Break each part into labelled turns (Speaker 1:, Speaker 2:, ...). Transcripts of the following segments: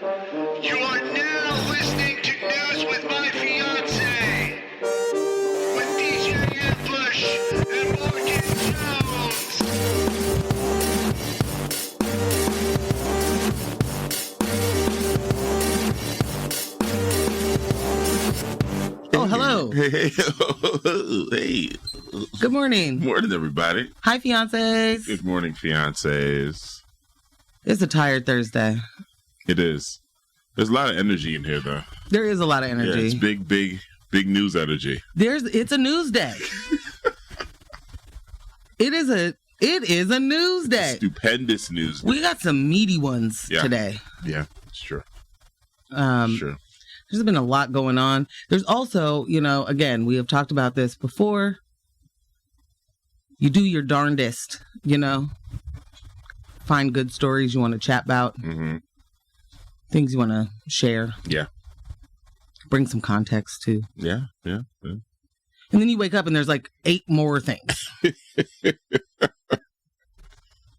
Speaker 1: You are now listening to News with My Fiance with DJ Ambush and Morgan Jones.
Speaker 2: Oh, hello.
Speaker 3: Hey.
Speaker 2: Good morning.
Speaker 3: Morning, everybody.
Speaker 2: Hi, fiancés.
Speaker 3: Good morning, fiancés.
Speaker 2: It's a tired Thursday.
Speaker 3: It is. There's a lot of energy in here, though.
Speaker 2: There is a lot of energy.
Speaker 3: Yeah, it's big news energy.
Speaker 2: It's a news day. It is a news day.
Speaker 3: Stupendous news day.
Speaker 2: We got some meaty ones today.
Speaker 3: Yeah, it's true.
Speaker 2: Sure. There's been a lot going on. There's also, again, we have talked about this before. You do your darndest, find good stories you want to chat about, things you want to share.
Speaker 3: Yeah.
Speaker 2: Bring some context to.
Speaker 3: Yeah.
Speaker 2: And then you wake up and there's like 8 more things.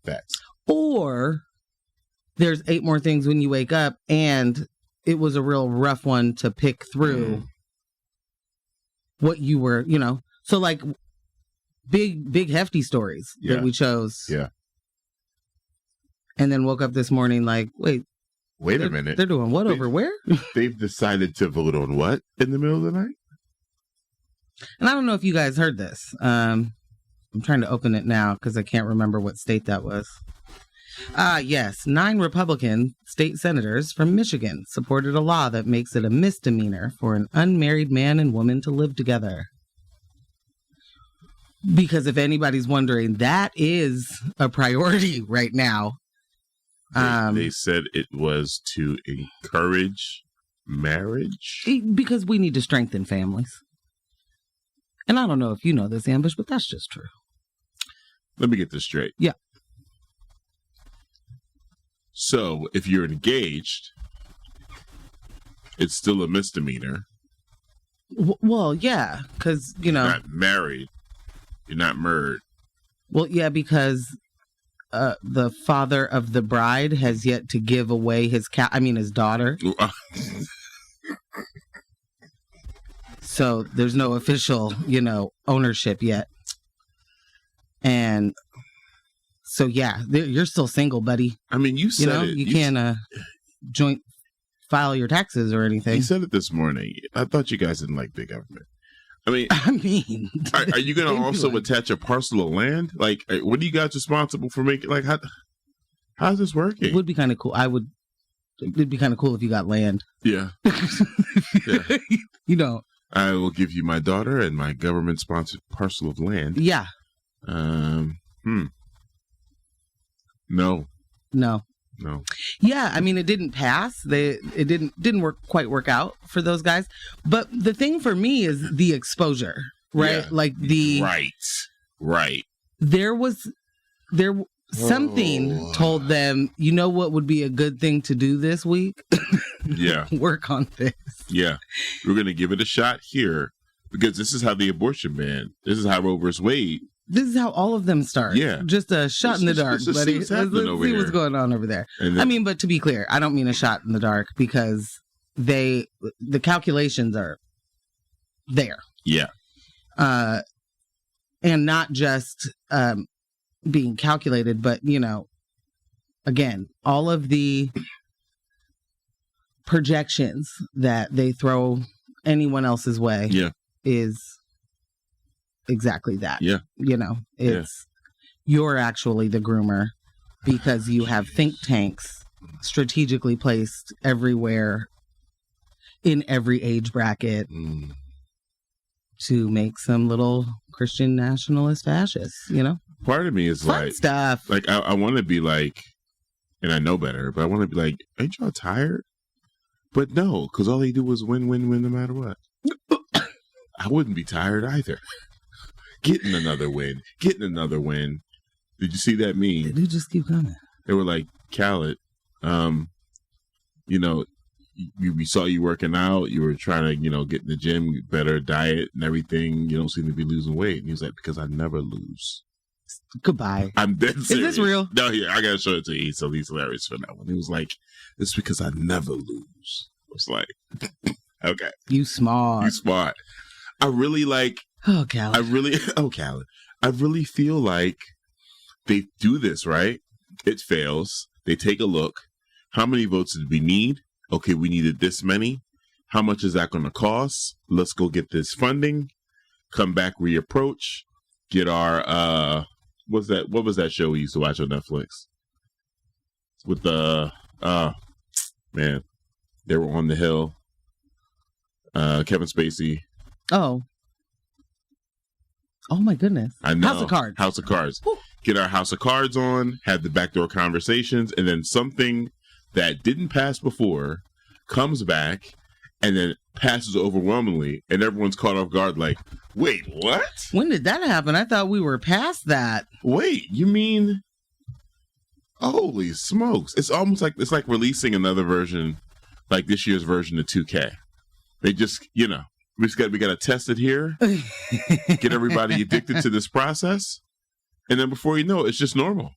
Speaker 3: Facts.
Speaker 2: Or there's 8 more things when you wake up and it was a real rough one to pick through what you were, So like big hefty stories that we chose.
Speaker 3: Yeah.
Speaker 2: And then woke up this morning like, wait
Speaker 3: a minute.
Speaker 2: They're doing what over where?
Speaker 3: They've decided to vote on what in the middle of the night?
Speaker 2: And I don't know if you guys heard this. I'm trying to open it now because I can't remember what state that was. Yes. 9 Republican state senators from Michigan supported a law that makes it a misdemeanor for an unmarried man and woman to live together. Because if anybody's wondering, that is a priority right now.
Speaker 3: They said it was to encourage marriage.
Speaker 2: Because we need to strengthen families. And I don't know if you know this, Ambush, but that's just true.
Speaker 3: Let me get this straight.
Speaker 2: Yeah.
Speaker 3: So, if you're engaged, it's still a misdemeanor.
Speaker 2: Well, yeah, because,
Speaker 3: You're not married. You're not married.
Speaker 2: Well, yeah, because the father of the bride has yet to give away his daughter. So, there's no official, ownership yet. And so, yeah, you're still single, buddy.
Speaker 3: I mean, you said it.
Speaker 2: You can't joint file your taxes or anything.
Speaker 3: You said it this morning. I thought you guys didn't like big government. I mean, are you going to also attach a parcel of land? Like, what are you guys responsible for making? Like, how's this working?
Speaker 2: It would be kind of cool. It'd be kind of cool if you got land.
Speaker 3: Yeah. Yeah.
Speaker 2: You don't.
Speaker 3: I will give you my daughter and my government-sponsored parcel of land.
Speaker 2: Yeah.
Speaker 3: No.
Speaker 2: Yeah, I mean, it didn't pass. It didn't work out for those guys. But the thing for me is the exposure, right?
Speaker 3: Yeah.
Speaker 2: Like the
Speaker 3: right.
Speaker 2: Something told them, you know what would be a good thing to do this week?
Speaker 3: Yeah.
Speaker 2: Work on this.
Speaker 3: Yeah. We're going to give it a shot here because this is how the abortion ban, this is how Roe vs. Wade.
Speaker 2: This is how all of them start.
Speaker 3: Yeah.
Speaker 2: Just a shot in the dark, buddy. Let's see what's going on over there.
Speaker 3: Then,
Speaker 2: but to be clear, I don't mean a shot in the dark because the calculations are there.
Speaker 3: Yeah.
Speaker 2: And not just being calculated, but, again, all of the projections that they throw anyone else's way is exactly that.
Speaker 3: Yeah.
Speaker 2: You're actually the groomer because you have think tanks strategically placed everywhere in every age bracket to make some little Christian nationalist fascists,
Speaker 3: Part of me is
Speaker 2: fun stuff.
Speaker 3: Like, I want to be like, and I know better, but I want to be like, ain't y'all tired? But no, because all they do is win no matter what. I wouldn't be tired either. Getting another win. Did you see that meme?
Speaker 2: They do just keep coming.
Speaker 3: They were like, Khaled, we saw you working out. You were trying to, get in the gym, better diet and everything. You don't seem to be losing weight. And he was like, because I never lose.
Speaker 2: Goodbye.
Speaker 3: I'm dead serious.
Speaker 2: Is this real?
Speaker 3: No, yeah, I gotta show it to you. So he's hilarious for that one. He was like, "It's because I never lose." It's like, okay,
Speaker 2: You smart.
Speaker 3: you smart. I really like.
Speaker 2: Oh, Callie.
Speaker 3: Callie. I really feel like they do this right. It fails. They take a look. How many votes did we need? Okay, we needed this many. How much is that going to cost? Let's go get this funding. Come back, reapproach. Get our what was that show we used to watch on Netflix? With the man, they were on the hill. Kevin Spacey.
Speaker 2: Oh my goodness.
Speaker 3: I know.
Speaker 2: House of Cards.
Speaker 3: House of Cards.
Speaker 2: Woo.
Speaker 3: Get our House of Cards on, have the backdoor conversations, and then something that didn't pass before comes back and then passes overwhelmingly, and everyone's caught off guard like, wait, what?
Speaker 2: When did that happen? I thought we were past that.
Speaker 3: Wait, you mean holy smokes. It's almost like it's like releasing another version, like this year's version of 2K. They just, we got to test it here, get everybody addicted to this process, and then before you know it, it's just normal.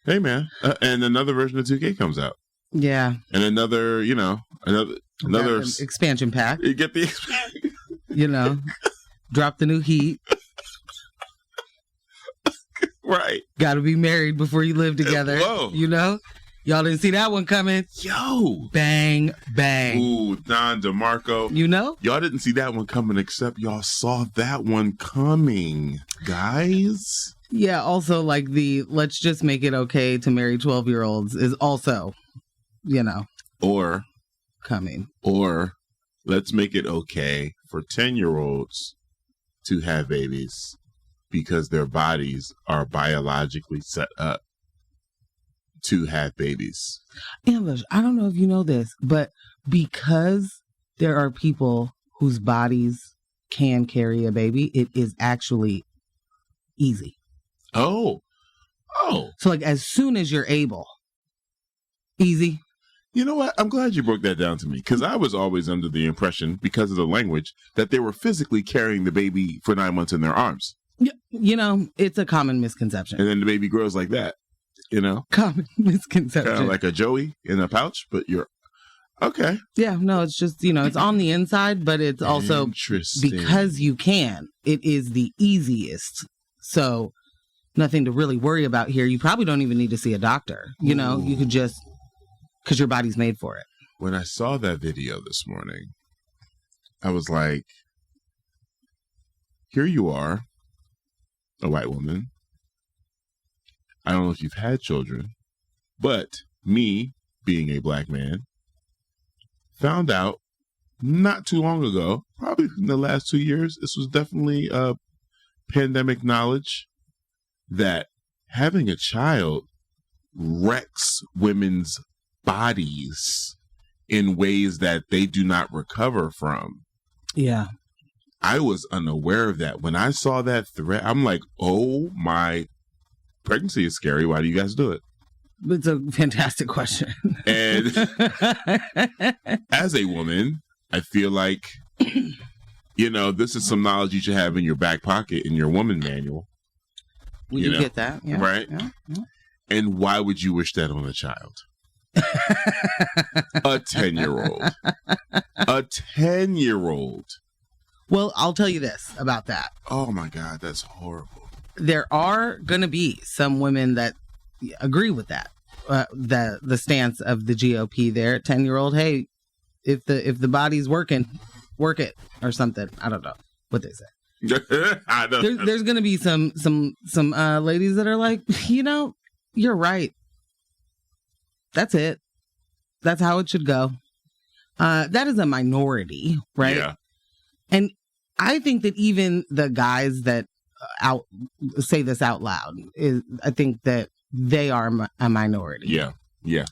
Speaker 3: Hey man, and another version of 2K comes out.
Speaker 2: Yeah.
Speaker 3: And another, another
Speaker 2: expansion pack.
Speaker 3: You get the
Speaker 2: drop the new heat.
Speaker 3: Right.
Speaker 2: Got to be married before you live together.
Speaker 3: Whoa.
Speaker 2: Y'all didn't see that one coming.
Speaker 3: Yo.
Speaker 2: Bang, bang.
Speaker 3: Ooh, Don DeMarco.
Speaker 2: Y'all
Speaker 3: didn't see that one coming, except y'all saw that one coming, guys.
Speaker 2: Yeah, also like let's just make it okay to marry 12-year-olds is also,
Speaker 3: or
Speaker 2: coming.
Speaker 3: Or let's make it okay for 10-year-olds to have babies because their bodies are biologically set up to have babies.
Speaker 2: Ambush, I don't know if you know this, but because there are people whose bodies can carry a baby, it is actually easy.
Speaker 3: Oh.
Speaker 2: So like as soon as you're able, easy.
Speaker 3: You know what? I'm glad you broke that down to me, because I was always under the impression, because of the language, that they were physically carrying the baby for 9 months in their arms.
Speaker 2: It's a common misconception.
Speaker 3: And then the baby grows like that,
Speaker 2: Common misconception.
Speaker 3: Kind of like a Joey in a pouch, but you're okay.
Speaker 2: Yeah, no, it's just, it's on the inside, but it's also because you can. It is the easiest. So nothing to really worry about here. You probably don't even need to see a doctor.
Speaker 3: Ooh.
Speaker 2: You could just, because your body's made for it.
Speaker 3: When I saw that video this morning, I was like, here you are, a white woman. I don't know if you've had children, but me, being a black man, found out not too long ago, probably in the last 2 years, this was definitely pandemic knowledge, that having a child wrecks women's bodies in ways that they do not recover from.
Speaker 2: Yeah.
Speaker 3: I was unaware of that. When I saw that threat, I'm like, oh my, pregnancy is scary. Why do you guys do it?
Speaker 2: It's a fantastic question.
Speaker 3: And as a woman, I feel like, this is some knowledge you should have in your back pocket in your woman manual.
Speaker 2: You get that. Yeah,
Speaker 3: right?
Speaker 2: Yeah.
Speaker 3: And why would you wish that on a child? A 10-year-old. A 10-year-old.
Speaker 2: Well, I'll tell you this about that.
Speaker 3: Oh my God, that's horrible.
Speaker 2: There are going to be some women that agree with that. The stance of the GOP there, 10-year-old. Hey, if the body's working, work it or something. I don't know what they say.
Speaker 3: I know.
Speaker 2: There's going to be some ladies that are like, you're right. That's it. That's how it should go. That is a minority, right?
Speaker 3: Yeah.
Speaker 2: And I think that even the guys that say this out loud, I think that they are a minority.
Speaker 3: Yeah. Yeah.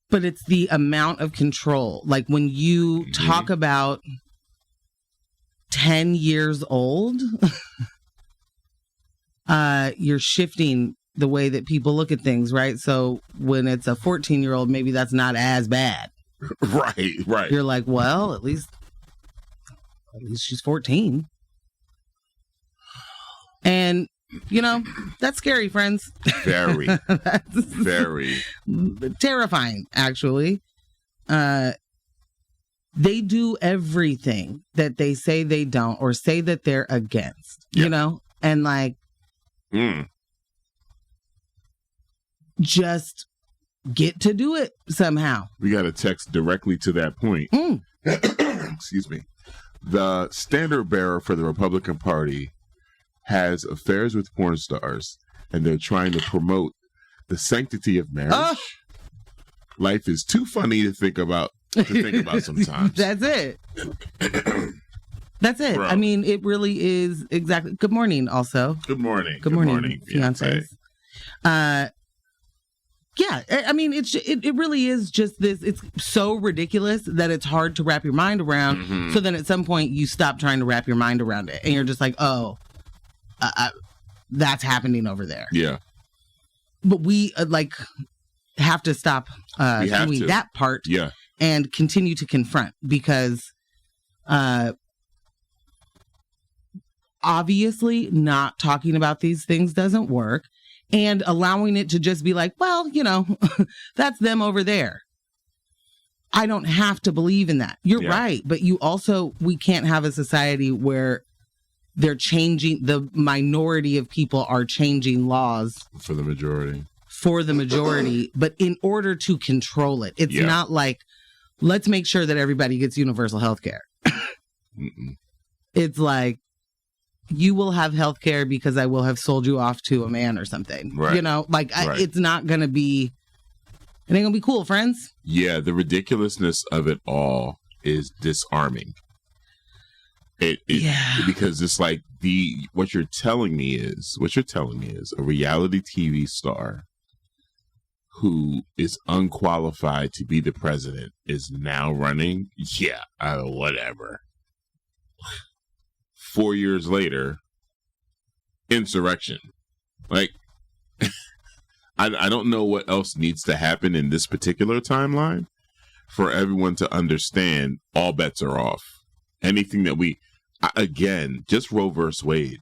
Speaker 2: But it's the amount of control. Like when you talk about 10 years old, you're shifting the way that people look at things, right? So when it's a 14-year-old, maybe that's not as bad.
Speaker 3: Right.
Speaker 2: You're like, well, at least she's 14. And, you know, that's scary, friends.
Speaker 3: Very,
Speaker 2: That's
Speaker 3: very.
Speaker 2: terrifying, actually. They do everything that they say they don't or say that they're against, you know? And like, just get to do it somehow.
Speaker 3: We got a text directly to that point. Excuse me. The standard bearer for the Republican Party has affairs with porn stars, and they're trying to promote the sanctity of marriage. Life is too funny to think about sometimes.
Speaker 2: That's it. That's it.
Speaker 3: Bro.
Speaker 2: I mean, it really is exactly. Good morning, also.
Speaker 3: Good morning.
Speaker 2: Good morning, fiancés. Yeah, I mean, it really is just this. It's so ridiculous that it's hard to wrap your mind around.
Speaker 3: Mm-hmm.
Speaker 2: So then at some point you stop trying to wrap your mind around it. And you're just like, oh, that's happening over there.
Speaker 3: Yeah.
Speaker 2: But we have to stop doing that part.
Speaker 3: Yeah.
Speaker 2: And continue to confront, because obviously not talking about these things doesn't work, and allowing it to just be like, well, you know, that's them over there. I don't have to believe in that. You're right. But we can't have a society where they're changing, the minority of people are changing laws
Speaker 3: for the majority.
Speaker 2: But in order to control it, it's not like, let's make sure that everybody gets universal health care. It's like, you will have health care because I will have sold you off to a man or something.
Speaker 3: Right.
Speaker 2: You know, like, it's not going to be, it ain't going to be cool, friends. Yeah,
Speaker 3: the ridiculousness of it all is disarming. Because it's like what you're telling me is a reality TV star who is unqualified to be the president is now running. Yeah, whatever. 4 years later, insurrection. Like, I don't know what else needs to happen in this particular timeline for everyone to understand all bets are off. Anything that just Roe versus Wade,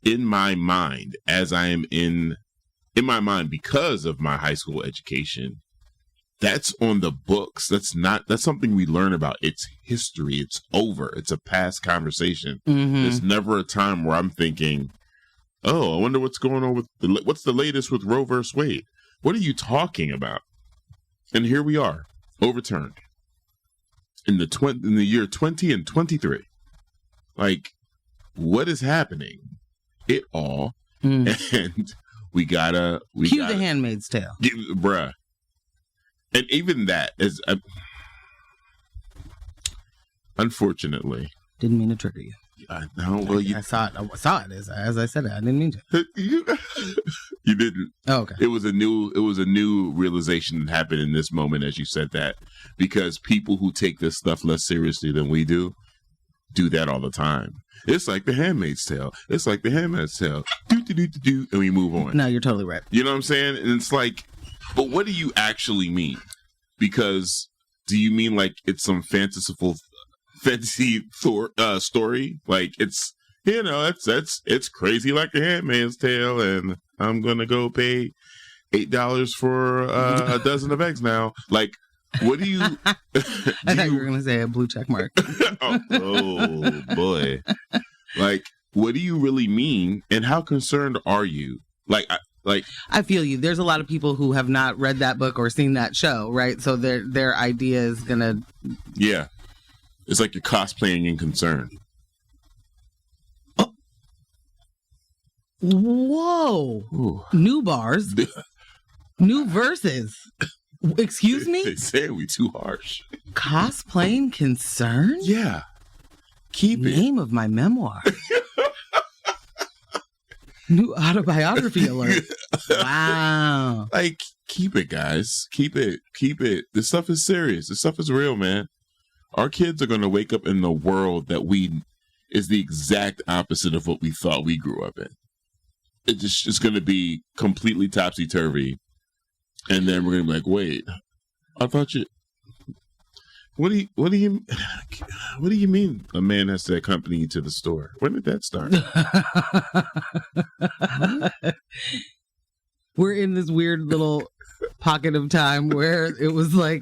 Speaker 3: in my mind, as I am in my mind because of my high school education, that's on the books. That's something we learn about. It's history. It's over. It's a past conversation. There's never a time where I'm thinking, oh, I wonder what's going on what's the latest with Roe versus Wade? What are you talking about? And here we are, overturned in the year 20 and 23. Like, what is happening? It all, and we gotta
Speaker 2: cue The Handmaid's Tale,
Speaker 3: bruh. And even that is, unfortunately,
Speaker 2: didn't mean to trigger you.
Speaker 3: No, well,
Speaker 2: I saw it as I said it. I didn't mean to.
Speaker 3: You didn't.
Speaker 2: Oh, okay.
Speaker 3: It was a new realization that happened in this moment as you said that, because people who take this stuff less seriously than we do that all the time. It's like The Handmaid's Tale. It's like The Handmaid's Tale. Do, and we move on.
Speaker 2: No, you're totally right.
Speaker 3: You know what I'm saying? And it's like, but what do you actually mean? Because do you mean like it's some fantasy story? Like it's, you know, it's crazy like The Handmaid's Tale, and I'm gonna go pay $8 for a dozen of eggs now. Like, what do you?
Speaker 2: I thought you were gonna say a blue check mark.
Speaker 3: oh boy! Like, what do you really mean, and how concerned are you? I feel
Speaker 2: you. There's a lot of people who have not read that book or seen that show, right? So their idea is gonna.
Speaker 3: Yeah, it's like you're cosplaying in concern.
Speaker 2: Oh. Whoa!
Speaker 3: Ooh.
Speaker 2: New bars, new verses. Excuse me?
Speaker 3: They say we too harsh.
Speaker 2: Cosplaying concern?
Speaker 3: Yeah. Keep it.
Speaker 2: Name of my memoir. New autobiography alert. Wow.
Speaker 3: Like, keep it, guys. Keep it. Keep it. This stuff is serious. This stuff is real, man. Our kids are going to wake up in the world that is the exact opposite of what we thought we grew up in. It's going to be completely topsy-turvy. And then we're going to be like, wait, I thought What do you mean a man has to accompany you to the store? When did that start?
Speaker 2: We're in this weird little pocket of time where it was like,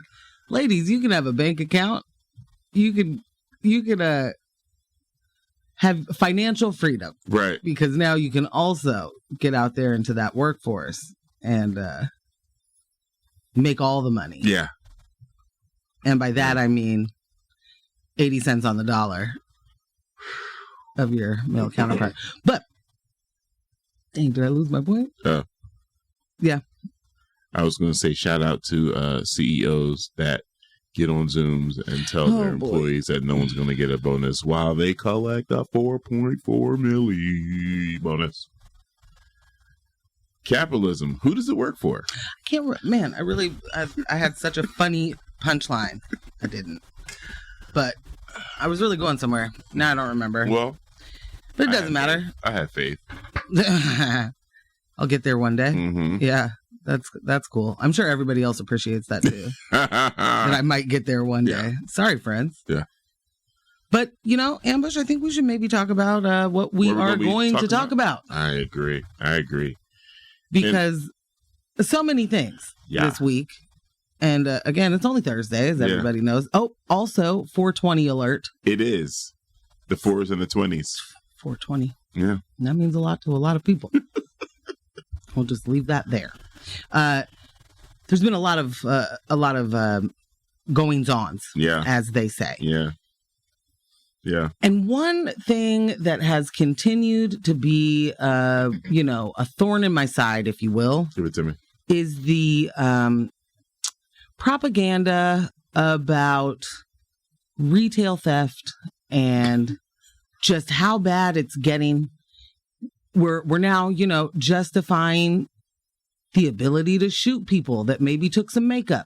Speaker 2: ladies, you can have a bank account. You can have financial freedom.
Speaker 3: Right.
Speaker 2: Because now you can also get out there into that workforce and make all the money.
Speaker 3: Yeah.
Speaker 2: And by that, I mean 80 cents on the dollar of your male counterpart. But, dang, did I lose my point? Yeah.
Speaker 3: I was going to say shout out to CEOs that get on Zooms and tell their employees that no one's going to get a bonus while they collect a 4.4 milli bonus. Capitalism. Who does it work for?
Speaker 2: I can't. Man, I had such a funny punchline. I didn't. But I was really going somewhere. Now I don't remember.
Speaker 3: Well.
Speaker 2: But it doesn't matter.
Speaker 3: I have faith.
Speaker 2: I'll get there one day.
Speaker 3: Mm-hmm.
Speaker 2: Yeah. That's cool. I'm sure everybody else appreciates that too. And I might get there one day. Sorry, friends.
Speaker 3: Yeah.
Speaker 2: But, Ambush, I think we should maybe talk about what we are going to talk about.
Speaker 3: I agree.
Speaker 2: Because so many things this week. And again, it's only Thursday, as everybody knows. Oh, also 420 alert. It
Speaker 3: is. The 4s and the 20s.
Speaker 2: 420.
Speaker 3: Yeah.
Speaker 2: That means a lot to a lot of people. We'll just leave that there. There's been a lot of goings-ons, as they say.
Speaker 3: Yeah.
Speaker 2: And one thing that has continued to be, a thorn in my side, if you will,
Speaker 3: give it to me,
Speaker 2: is the propaganda about retail theft and just how bad it's getting. We're now, justifying the ability to shoot people that maybe took some makeup.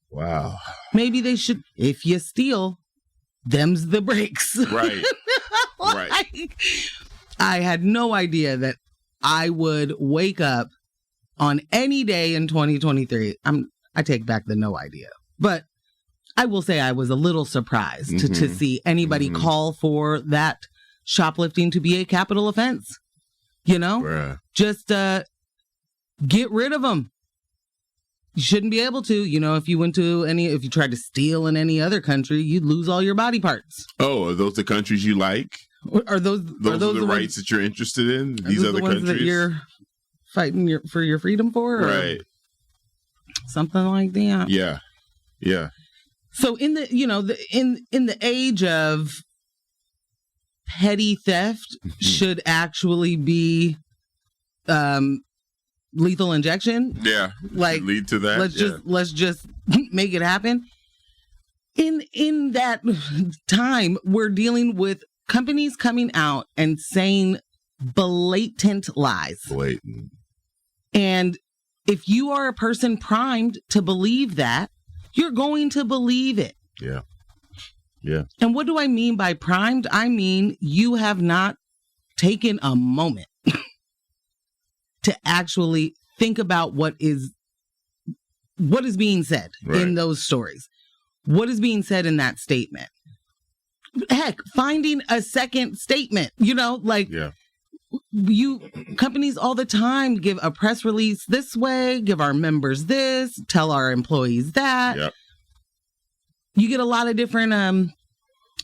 Speaker 3: Wow.
Speaker 2: Maybe they should, if you steal, them's the breaks.
Speaker 3: Right. Right.
Speaker 2: I had no idea that I would wake up on any day in 2023. I take back the no idea. But I will say I was a little surprised to see anybody call for that shoplifting to be a capital offense.
Speaker 3: Bruh.
Speaker 2: Just get rid of them. You shouldn't be able to. If you tried to steal in any other country, you'd lose all your body parts.
Speaker 3: Oh, are those the countries you like?
Speaker 2: Are those
Speaker 3: are the rights that you're interested in? These other
Speaker 2: the ones
Speaker 3: countries
Speaker 2: that you're fighting for your freedom for,
Speaker 3: right?
Speaker 2: Something like that.
Speaker 3: Yeah.
Speaker 2: So in the in the age of petty theft, should actually be lethal injection.
Speaker 3: Yeah.
Speaker 2: Like
Speaker 3: lead to that.
Speaker 2: Let's just make it happen. In that time, we're dealing with companies coming out and saying blatant lies.
Speaker 3: Blatant.
Speaker 2: And if you are a person primed to believe that, you're going to believe it.
Speaker 3: Yeah. Yeah.
Speaker 2: And what do I mean by primed? I mean, you have not taken a moment to actually think about what is being said in those stories. What is being said in that statement? Heck, finding a second statement, companies all the time give a press release this way, give our members this, tell our employees that.
Speaker 3: Yep.
Speaker 2: You get a lot of different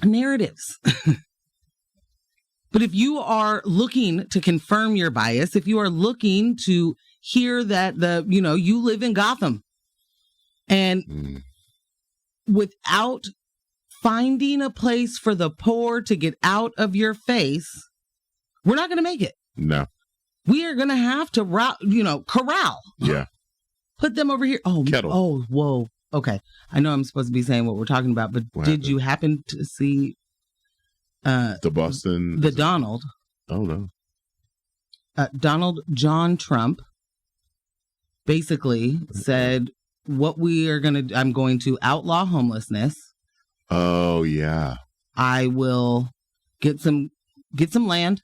Speaker 2: narratives. But if you are looking to confirm your bias, if you are looking to hear that you live in Gotham and without finding a place for the poor to get out of your face, we're not going to make it.
Speaker 3: No.
Speaker 2: We are going to have to corral.
Speaker 3: Yeah.
Speaker 2: Put them over here. Oh,
Speaker 3: Kettle.
Speaker 2: Oh, whoa. Okay. I know I'm supposed to be saying what we're talking about, but did you happen to see
Speaker 3: the Boston?
Speaker 2: The Donald.
Speaker 3: Oh, no.
Speaker 2: Donald John Trump basically said I'm going to outlaw homelessness.
Speaker 3: Oh, yeah.
Speaker 2: I will get some land.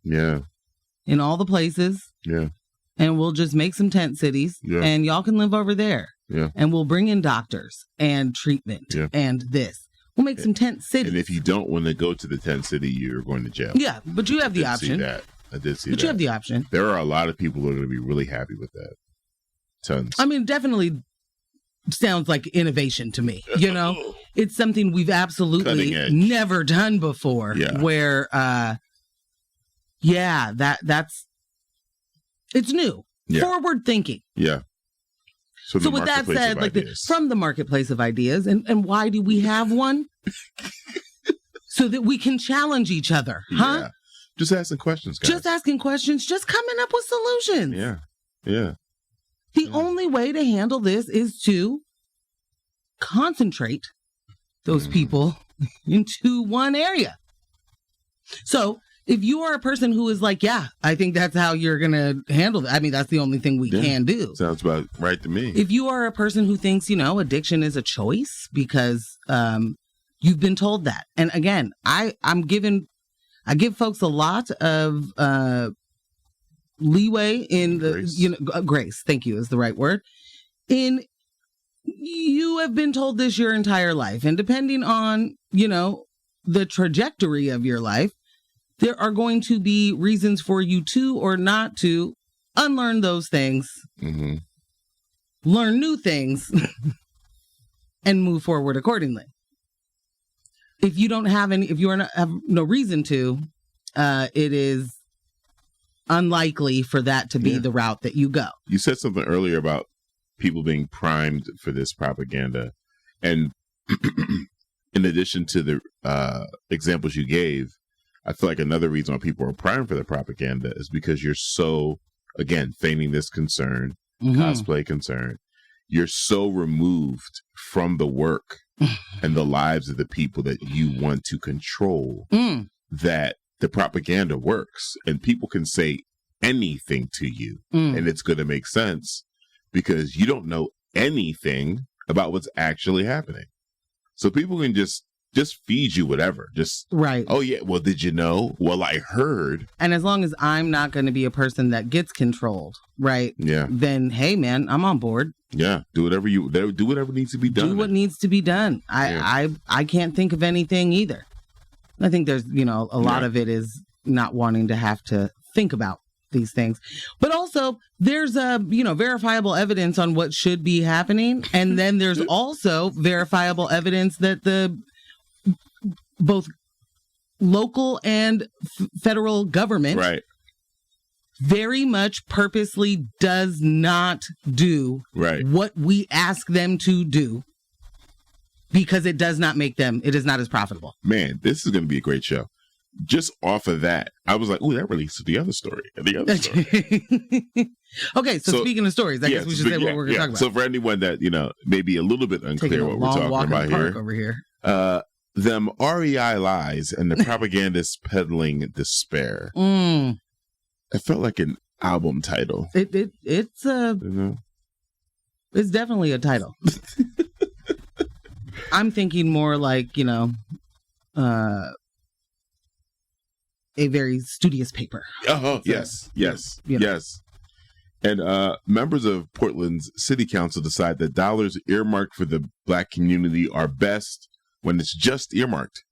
Speaker 3: Yeah.
Speaker 2: In all the places.
Speaker 3: Yeah.
Speaker 2: And we'll just make some tent cities.
Speaker 3: Yeah.
Speaker 2: And y'all can live over there.
Speaker 3: Yeah.
Speaker 2: And we'll bring in doctors and treatment and this. We'll make some tent cities.
Speaker 3: And if you don't want to go to the tent city, you're going to jail.
Speaker 2: Yeah, but you have the option.
Speaker 3: I did see that.
Speaker 2: But you have the option.
Speaker 3: There are a lot of people who are going to be really happy with that. Tons.
Speaker 2: I mean, definitely sounds like innovation to me. You know, it's something we've absolutely never done before.
Speaker 3: Yeah.
Speaker 2: Where, that's it's new, forward thinking.
Speaker 3: Yeah.
Speaker 2: So with that said, like from the marketplace of ideas, and why do we have one? So that we can challenge each other, huh?
Speaker 3: Yeah. Just asking questions, guys.
Speaker 2: Just asking questions, just coming up with solutions.
Speaker 3: Yeah. Yeah.
Speaker 2: The only way to handle this is to concentrate those people into one area. So if you are a person who is like, yeah, I think that's how you're going to handle it. I mean, that's the only thing we can do.
Speaker 3: Sounds about right to me.
Speaker 2: If you are a person who thinks, you know, addiction is a choice because you've been told that. And again, I give folks a lot of leeway in the,
Speaker 3: grace.
Speaker 2: Grace, thank you is the right word. You have been told this your entire life. And depending on, the trajectory of your life, there are going to be reasons for you to or not to unlearn those things, learn new things, and move forward accordingly. If you don't have if you have no reason to, it is unlikely for that to be the route that you go.
Speaker 3: You said something earlier about people being primed for this propaganda. And in addition to the examples you gave, I feel like another reason why people are primed for the propaganda is because you're so, again, feigning this concern, cosplay concern. You're so removed from the work and the lives of the people that you want to control that the propaganda works. And people can say anything to you and it's going to make sense because you don't know anything about what's actually happening. So people can just feed you whatever. Just
Speaker 2: right.
Speaker 3: Oh yeah. Well, did you know? Well, I heard.
Speaker 2: And as long as I'm not going to be a person that gets controlled, right?
Speaker 3: Yeah.
Speaker 2: Then hey, man, I'm on board.
Speaker 3: Yeah. Do whatever needs to be done.
Speaker 2: Do what needs to be done. I can't think of anything either. I think there's a lot of it is not wanting to have to think about these things, but also there's verifiable evidence on what should be happening, and then there's also verifiable evidence that the both local and federal government very much purposely does not do what we ask them to do because it does not make them, it is not as profitable.
Speaker 3: Man, this is going to be a great show. Just off of that, I was like, "Ooh, that relates to the other story."
Speaker 2: Okay, so speaking of stories, I guess we should say what we're going to talk about.
Speaker 3: So for anyone that may be a little bit unclear what we're talking about here,
Speaker 2: over here,
Speaker 3: them REI lies and the propagandists peddling despair. It felt like an album title.
Speaker 2: It's definitely a title. I'm thinking more like a very studious paper.
Speaker 3: Oh, yes. And members of Portland's city council decide that dollars earmarked for the Black community are best when it's just earmarked.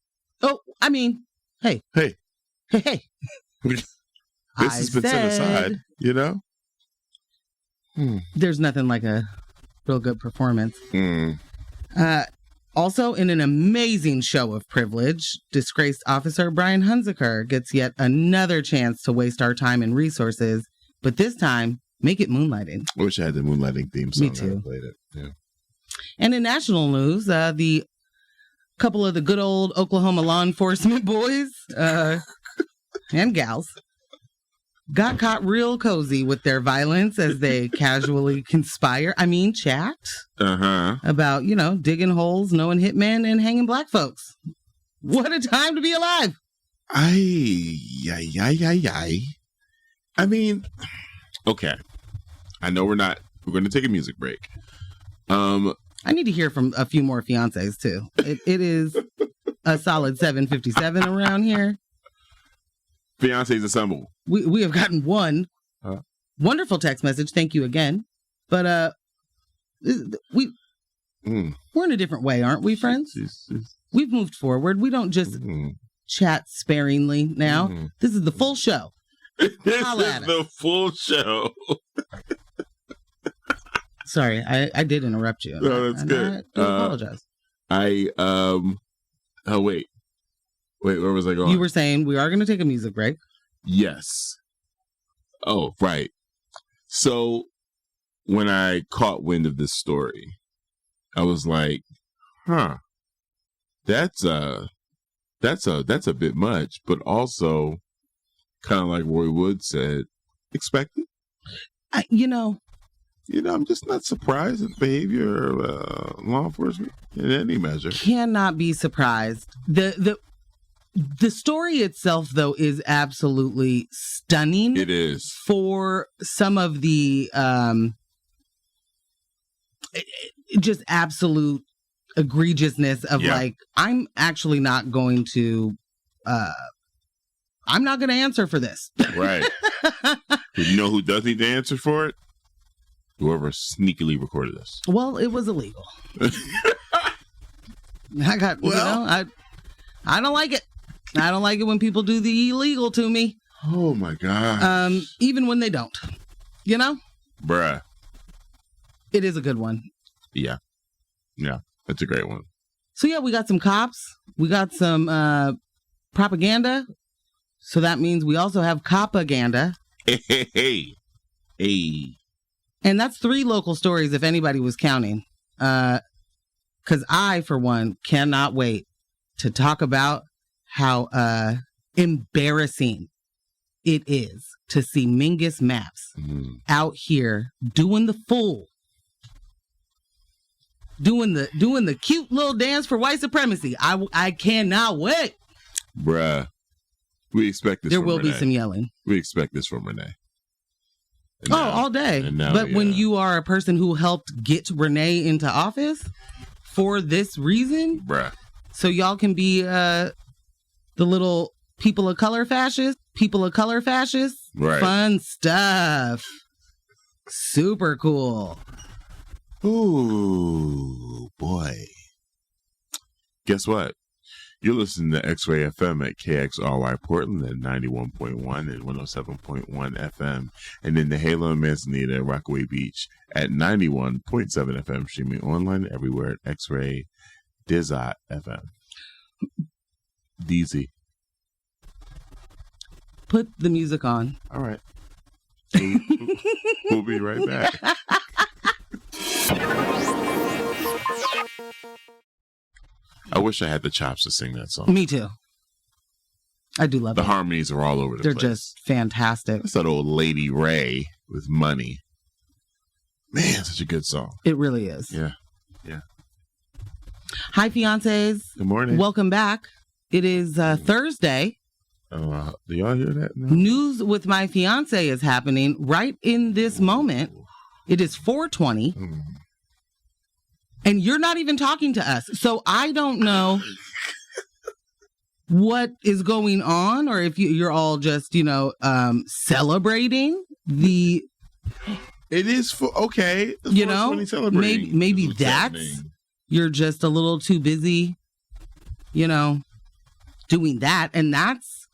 Speaker 2: Oh, I mean, hey.
Speaker 3: This has been set aside,
Speaker 2: There's nothing like a real good performance. Also, in an amazing show of privilege, disgraced officer Brian Hunziker gets yet another chance to waste our time and resources, but this time, make it moonlighting.
Speaker 3: I wish I had the moonlighting theme song.
Speaker 2: Me too.
Speaker 3: I played it. Yeah.
Speaker 2: And in national news, the couple of the good old Oklahoma law enforcement boys and gals got caught real cozy with their violence as they casually chat about, digging holes, knowing hitmen, and hanging black folks. What a time to be alive.
Speaker 3: I mean, okay. I know we're going to take a music break.
Speaker 2: I need to hear from a few more fiancés too. It is a solid 7:57 around here.
Speaker 3: Fiancés assemble.
Speaker 2: We have gotten one wonderful text message. Thank you again. But we're in a different way, aren't we, friends? We've moved forward. We don't just chat sparingly now. This is the full show.
Speaker 3: This is the full show.
Speaker 2: Sorry, I did interrupt you.
Speaker 3: No, that's good.
Speaker 2: I do apologize.
Speaker 3: Oh, wait, where was I going?
Speaker 2: You were saying we are going to take a music break.
Speaker 3: Yes. Oh, right. So when I caught wind of this story, I was like, that's a bit much, but also kind of like Roy Wood said, expected. I'm just not surprised at the behavior of law enforcement in any measure.
Speaker 2: Cannot be surprised. The story itself, though, is absolutely stunning.
Speaker 3: It is.
Speaker 2: For some of the just absolute egregiousness of like, I'm actually not going to I'm not going to answer for this.
Speaker 3: Right. You know who does need to answer for it? Whoever sneakily recorded this.
Speaker 2: Well, it was illegal. I don't like it. I don't like it when people do the illegal to me.
Speaker 3: Oh my God.
Speaker 2: Even when they don't.
Speaker 3: Bruh.
Speaker 2: It is a good one.
Speaker 3: Yeah. Yeah. That's a great one.
Speaker 2: So yeah, we got some cops. We got some propaganda. So that means we also have copaganda.
Speaker 3: Hey.
Speaker 2: And that's 3 local stories if anybody was counting. Because I, for one, cannot wait to talk about how embarrassing it is to see Mingus Maps out here doing the fool. Doing the cute little dance for white supremacy. I cannot wait.
Speaker 3: Bruh. We expect this
Speaker 2: there
Speaker 3: from
Speaker 2: will
Speaker 3: Renee.
Speaker 2: Be some yelling.
Speaker 3: We expect this from Renee.
Speaker 2: All day. But when you are a person who helped get Renee into office for this reason,
Speaker 3: bruh.
Speaker 2: So y'all can be the little people of color fascists.
Speaker 3: Right.
Speaker 2: Fun stuff. Super cool.
Speaker 3: Ooh, boy. Guess what? You're listening to X-Ray FM at KXRY Portland at 91.1 and 107.1 FM. And in the Halo and Manzanita at Rockaway Beach at 91.7 FM. Streaming online everywhere at X-Ray Dizot FM. DZ.
Speaker 2: Put the music on.
Speaker 3: All right. We'll be right back. I wish I had the chops to sing that song.
Speaker 2: Me too. I do love it.
Speaker 3: The harmonies are all over the place.
Speaker 2: They're just fantastic.
Speaker 3: That's that old Lady Ray with Money. Man, such a good song.
Speaker 2: It really is.
Speaker 3: Yeah.
Speaker 2: Hi, fiancés.
Speaker 3: Good morning.
Speaker 2: Welcome back. It is Thursday.
Speaker 3: Do y'all hear that? No?
Speaker 2: News with my fiance is happening right in this moment. It is 4:20. And you're not even talking to us. So I don't know what is going on, or if you're all just, celebrating the...
Speaker 3: It is okay.
Speaker 2: Maybe that's... You're just a little too busy, doing that. And that's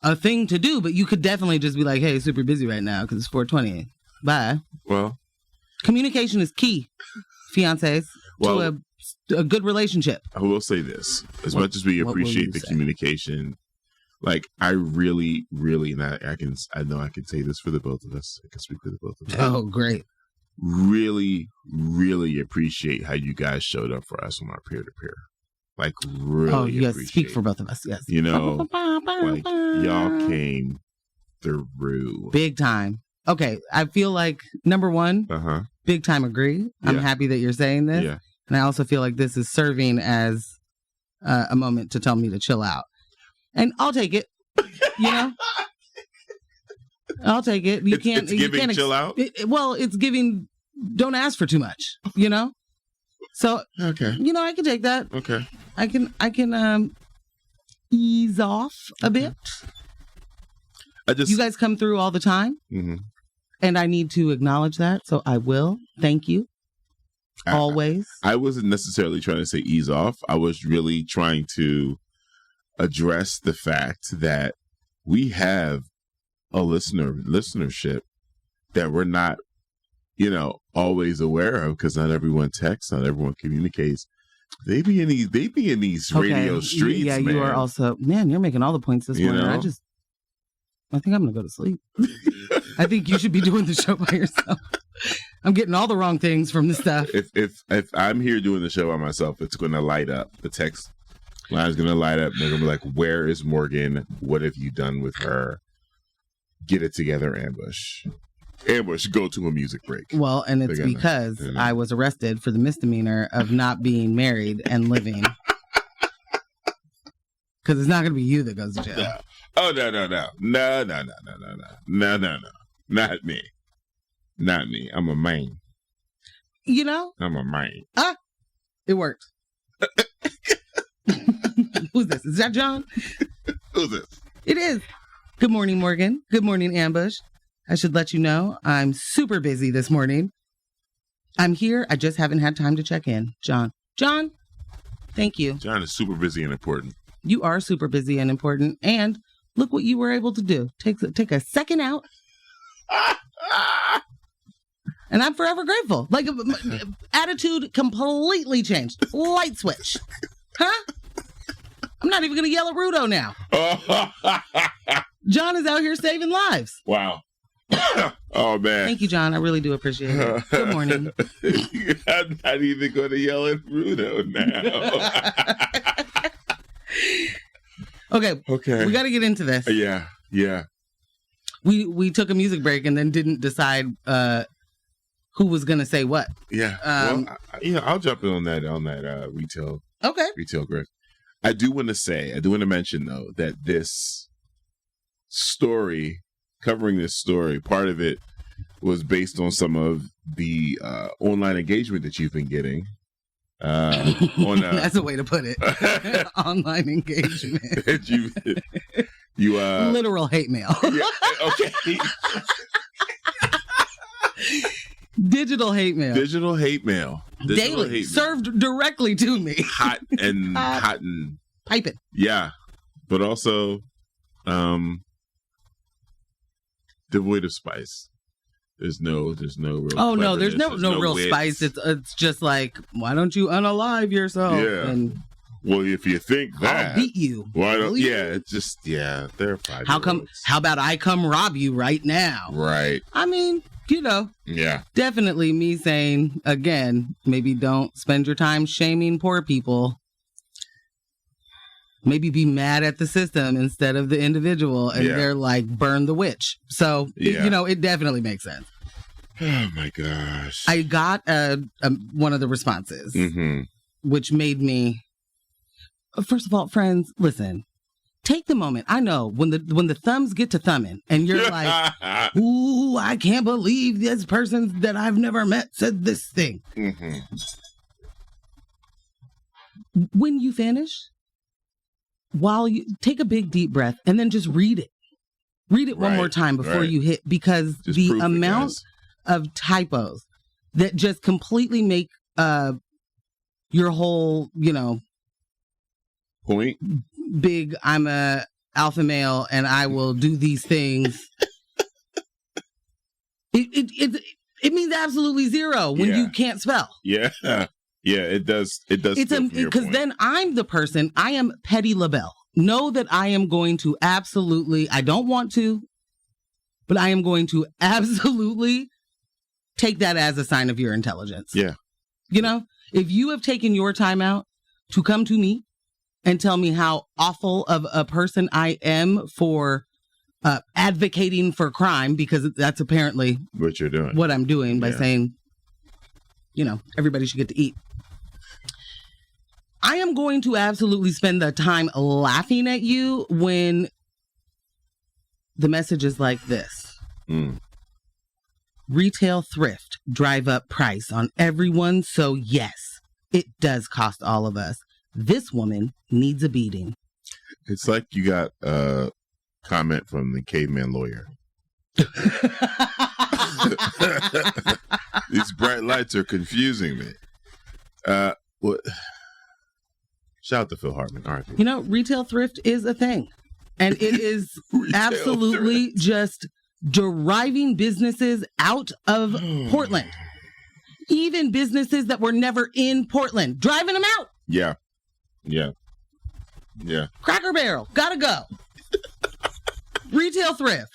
Speaker 2: a thing to do. But you could definitely just be like, hey, super busy right now because it's 4:20. Bye.
Speaker 3: Well...
Speaker 2: Communication is key. Fiancés, to a good relationship.
Speaker 3: I will say this: as much as we appreciate the communication, like I really, really, and I know I can say this for the both of us. I can speak for the both of us.
Speaker 2: Oh, great!
Speaker 3: Really, really appreciate how you guys showed up for us on our peer-to-peer. Like really.
Speaker 2: Oh, yes, speak for both of us. Yes,
Speaker 3: like y'all came through
Speaker 2: big time. Okay, I feel like number one, big time agree. I'm happy that you're saying this.
Speaker 3: Yeah.
Speaker 2: And I also feel like this is serving as a moment to tell me to chill out. And I'll take it. I'll take it. You can't
Speaker 3: chill out?
Speaker 2: It's giving, don't ask for too much, So,
Speaker 3: okay.
Speaker 2: I can take that.
Speaker 3: Okay.
Speaker 2: I can ease off a bit. You guys come through all the time.
Speaker 3: Mm-hmm.
Speaker 2: And I need to acknowledge that, so I will. Thank you. always.
Speaker 3: I wasn't necessarily trying to say ease off. I was really trying to address the fact that we have a listenership that we're not, always aware of, because not everyone texts, not everyone communicates. They be in these radio streets.
Speaker 2: Yeah,
Speaker 3: man.
Speaker 2: you are also, man, you're making all the points this morning. I think I'm gonna go to sleep. I think you should be doing the show by yourself. I'm getting all the wrong things from this stuff.
Speaker 3: If I'm here doing the show by myself, it's gonna light up. The text line's gonna light up. They're gonna be like, "Where is Morgan? What have you done with her? Get it together, Ambush. Ambush, go to a music break."
Speaker 2: Well, and it's because I was arrested for the misdemeanor of not being married and living. Because it's not going to be you that goes to jail.
Speaker 3: No. Oh, no. Not me. Not me. I'm a man. I'm a man.
Speaker 2: It worked. Who's this? Is that John?
Speaker 3: Who's this?
Speaker 2: It is. Good morning, Morgan. Good morning, Ambush. I should let you know I'm super busy this morning. I'm here. I just haven't had time to check in. John, thank you.
Speaker 3: John is super busy and important.
Speaker 2: You are super busy and important. And look what you were able to do. Take a second out. And I'm forever grateful. Like, attitude completely changed. Light switch. Huh? I'm not even going to yell at Rudo now. John is out here saving lives.
Speaker 3: Wow. Oh, man.
Speaker 2: Thank you, John. I really do appreciate it. Good morning.
Speaker 3: I'm not even going to yell at Rudo now. Okay.
Speaker 2: We got to get into this.
Speaker 3: Yeah.
Speaker 2: We took a music break and then didn't decide who was going to say what.
Speaker 3: Yeah. I'll jump in on that retail.
Speaker 2: Okay.
Speaker 3: Retail growth. I do want to mention, though, that this story, covering this story, part of it was based on some of the online engagement that you've been getting.
Speaker 2: That's a way to put it. Online engagement. you literal hate mail.
Speaker 3: Yeah, okay.
Speaker 2: Digital hate mail.
Speaker 3: Daily.
Speaker 2: Served directly to me.
Speaker 3: Hot and
Speaker 2: piping.
Speaker 3: Yeah. But also devoid of spice. There's no real.
Speaker 2: Oh no, there's no real wits. Spice. It's just like, why don't you unalive yourself?
Speaker 3: Yeah.
Speaker 2: And
Speaker 3: well, if you think that,
Speaker 2: I'll beat you.
Speaker 3: Why don't? Yeah, it's just they're 5-year-olds.
Speaker 2: How about I come rob you right now?
Speaker 3: Right.
Speaker 2: I mean,
Speaker 3: Yeah.
Speaker 2: Definitely me saying again, maybe don't spend your time shaming poor people. Maybe be mad at the system instead of the individual, and they're like, burn the witch. So, it definitely makes sense.
Speaker 3: Oh, my gosh.
Speaker 2: I got one of the responses, which made me, first of all, friends, listen, take the moment. I know when the thumbs get to thumbing and you're like, ooh, I can't believe this person that I've never met said this thing. When you finish, while you take a big deep breath and then just read it one more time before you hit, because just the amount of typos that just completely make your whole
Speaker 3: point
Speaker 2: big, I'm a alpha male and I will do these things. It means absolutely zero when you can't spell.
Speaker 3: Yeah, it does. It's
Speaker 2: because then I'm the person. I am Petty LaBelle. Know that I am going to absolutely. I don't want to, but I am going to absolutely take that as a sign of your intelligence.
Speaker 3: Yeah.
Speaker 2: If you have taken your time out to come to me and tell me how awful of a person I am for advocating for crime, because that's apparently
Speaker 3: what you're doing,
Speaker 2: what I'm doing by saying, everybody should get to eat. I am going to absolutely spend the time laughing at you when the message is like this. Retail thrift, drive up price on everyone. So yes, it does cost all of us. This woman needs a beating.
Speaker 3: It's like you got a comment from the caveman lawyer. These bright lights are confusing me. What? Shout out to Phil Hartman. All right.
Speaker 2: You know, retail thrift is a thing. And it is absolutely
Speaker 3: thrift.
Speaker 2: just driving businesses out of Portland. Even businesses that were never in Portland, driving them out.
Speaker 3: Yeah.
Speaker 2: Cracker Barrel, gotta go. Retail thrift.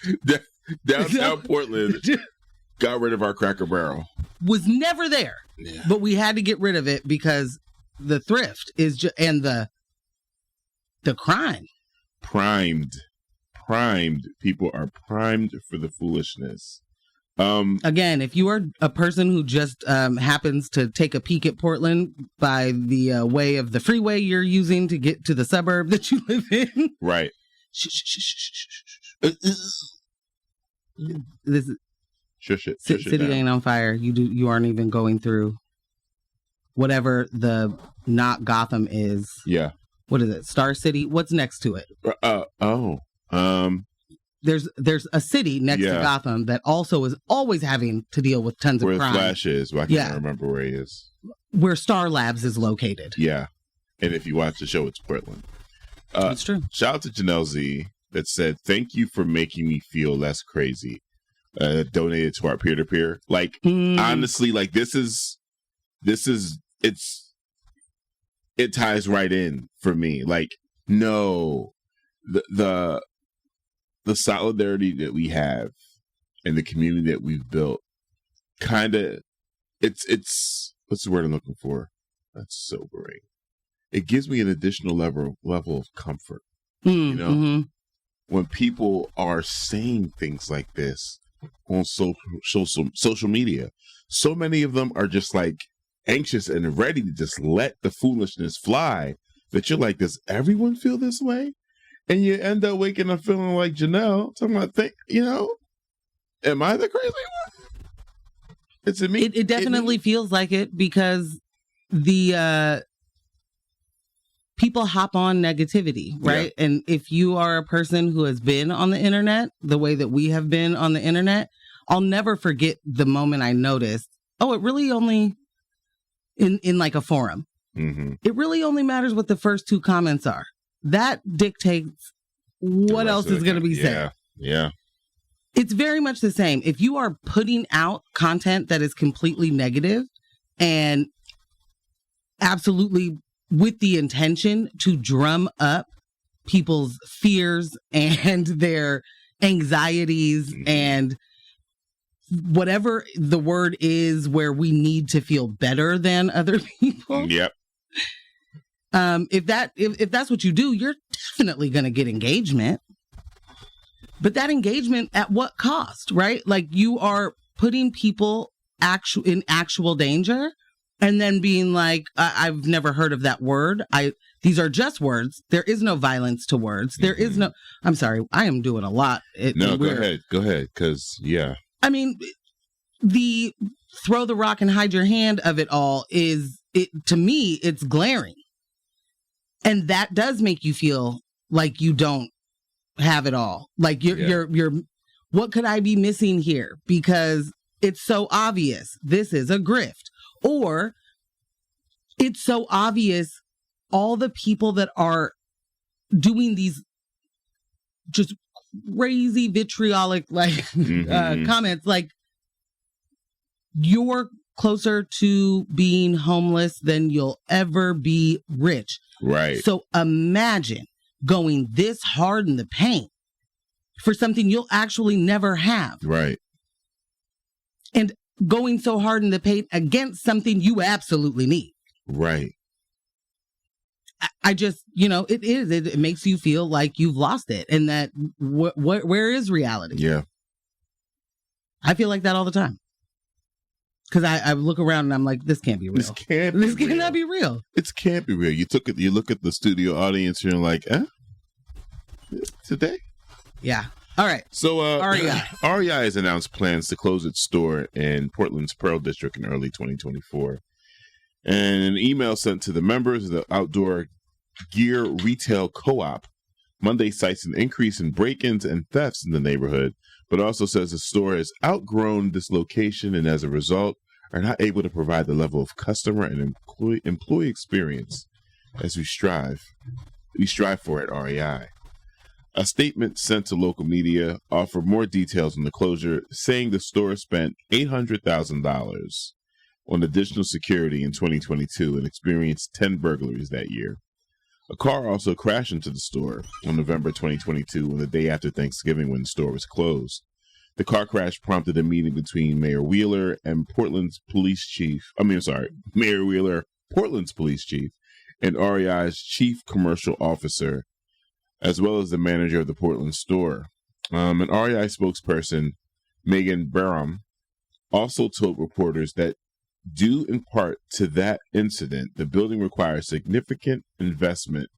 Speaker 3: Downtown Portland got rid of our Cracker Barrel.
Speaker 2: Was never there.
Speaker 3: Yeah.
Speaker 2: But we had to get rid of it because the thrift is just, and the crime.
Speaker 3: Primed. People are primed for the foolishness.
Speaker 2: Again, if you are a person who just happens to take a peek at Portland by the way of the freeway you're using to get to the suburb that you live in.
Speaker 3: Right.
Speaker 2: This city ain't on fire. You aren't even going through whatever the not Gotham is.
Speaker 3: Yeah.
Speaker 2: What is it? Star City? What's next to it? There's a city next to Gotham that also is always having to deal with tons of crime.
Speaker 3: Where Flash is, but I can't remember where he is.
Speaker 2: Where Star Labs is located.
Speaker 3: Yeah. And if you watch the show, it's Portland.
Speaker 2: That's true.
Speaker 3: Shout out to Janelle Z that said, "Thank you for making me feel less crazy." Donated to our peer-to-peer. Like, honestly, like it ties right in for me. Like, no, the solidarity that we have and the community that we've built, kind of, it's what's the word I'm looking for? That's sobering. It gives me an additional level of comfort. You know, when people are saying things like this on social media, so many of them are just like anxious and ready to just let the foolishness fly, that you're like, does everyone feel this way? And you end up waking up feeling like Janelle, talking about, am I the crazy one? It's me.
Speaker 2: It definitely feels like it, because the people hop on negativity, right? Yeah. And if you are a person who has been on the internet the way that we have been on the internet, I'll never forget the moment I noticed, it really only, in like a forum, it really only matters what the first two comments are. That dictates what else is going to be said.
Speaker 3: Yeah.
Speaker 2: It's very much the same. If you are putting out content that is completely negative and absolutely with the intention to drum up people's fears and their anxieties and whatever the word is, where we need to feel better than other people.
Speaker 3: Yep.
Speaker 2: If that's what you do, you're definitely going to get engagement. But that engagement at what cost, right? Like, you are putting people in actual danger, and then being like, I've never heard of that word. These are just words. There is no violence to words. There is no, I'm sorry, I am doing a lot.
Speaker 3: Go ahead. Cause
Speaker 2: I mean, the throw the rock and hide your hand of it all to me, it's glaring. And that does make you feel like you don't have it all. Like you're what could I be missing here? Because it's so obvious this is a grift. Or it's so obvious all the people that are doing these just crazy vitriolic comments, like, you're closer to being homeless than you'll ever be rich.
Speaker 3: Right.
Speaker 2: So imagine going this hard in the paint for something you'll actually never have.
Speaker 3: Right.
Speaker 2: And going so hard in the paint against something you absolutely need.
Speaker 3: Right.
Speaker 2: I just, it makes you feel like you've lost it, and that where is reality?
Speaker 3: Yeah.
Speaker 2: I feel like that all the time. Because I look around and I'm like, this can't be real. This cannot be real.
Speaker 3: It can't be real. You look at the studio audience and you're like, today?
Speaker 2: Yeah. All right.
Speaker 3: So
Speaker 2: REI
Speaker 3: has announced plans to close its store in Portland's Pearl District in early 2024. And an email sent to the members of the Outdoor Gear Retail Co-op Monday cites an increase in break-ins and thefts in the neighborhood, but also says the store has outgrown this location and as a result are not able to provide the level of customer and employee experience as we strive for at REI. A statement sent to local media offered more details on the closure, saying the store spent $800,000 on additional security in 2022 and experienced 10 burglaries that year. A car also crashed into the store on November 2022, on the day after Thanksgiving when the store was closed. The car crash prompted a meeting between Mayor Wheeler and Portland's police chief, and REI's chief commercial officer, as well as the manager of the Portland store. An REI spokesperson, Megan Barham, also told reporters that due in part to that incident, the building requires significant investment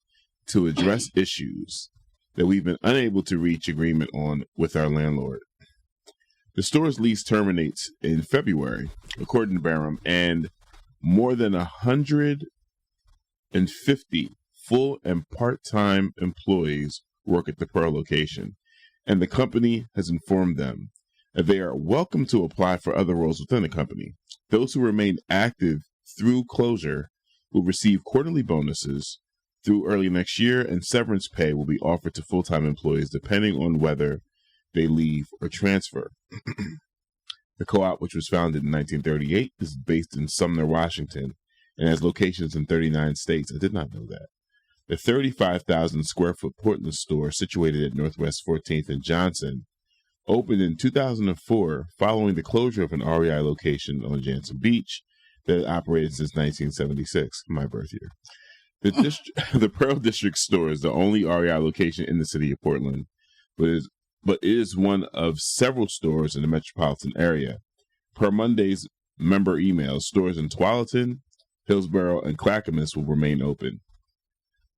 Speaker 3: to address issues that we've been unable to reach agreement on with our landlord. The store's lease terminates in February, according to Barham, and more than 150 full and part-time employees work at the Pearl location, and the company has informed them that they are welcome to apply for other roles within the company. Those who remain active through closure will receive quarterly bonuses through early next year, and severance pay will be offered to full-time employees depending on whether they leave or transfer. The co-op, which was founded in 1938, is based in Sumner, Washington, and has locations in 39 states. I did not know that. The 35,000 square foot Portland store, situated at Northwest 14th and Johnson, opened in 2004 following the closure of an REI location on Jansen Beach that operated since 1976, my birth year. The Pearl District store is the only REI location in the city of Portland, but it is one of several stores in the metropolitan area. Per Monday's member emails, stores in Tualatin, Hillsborough, and Clackamas will remain open.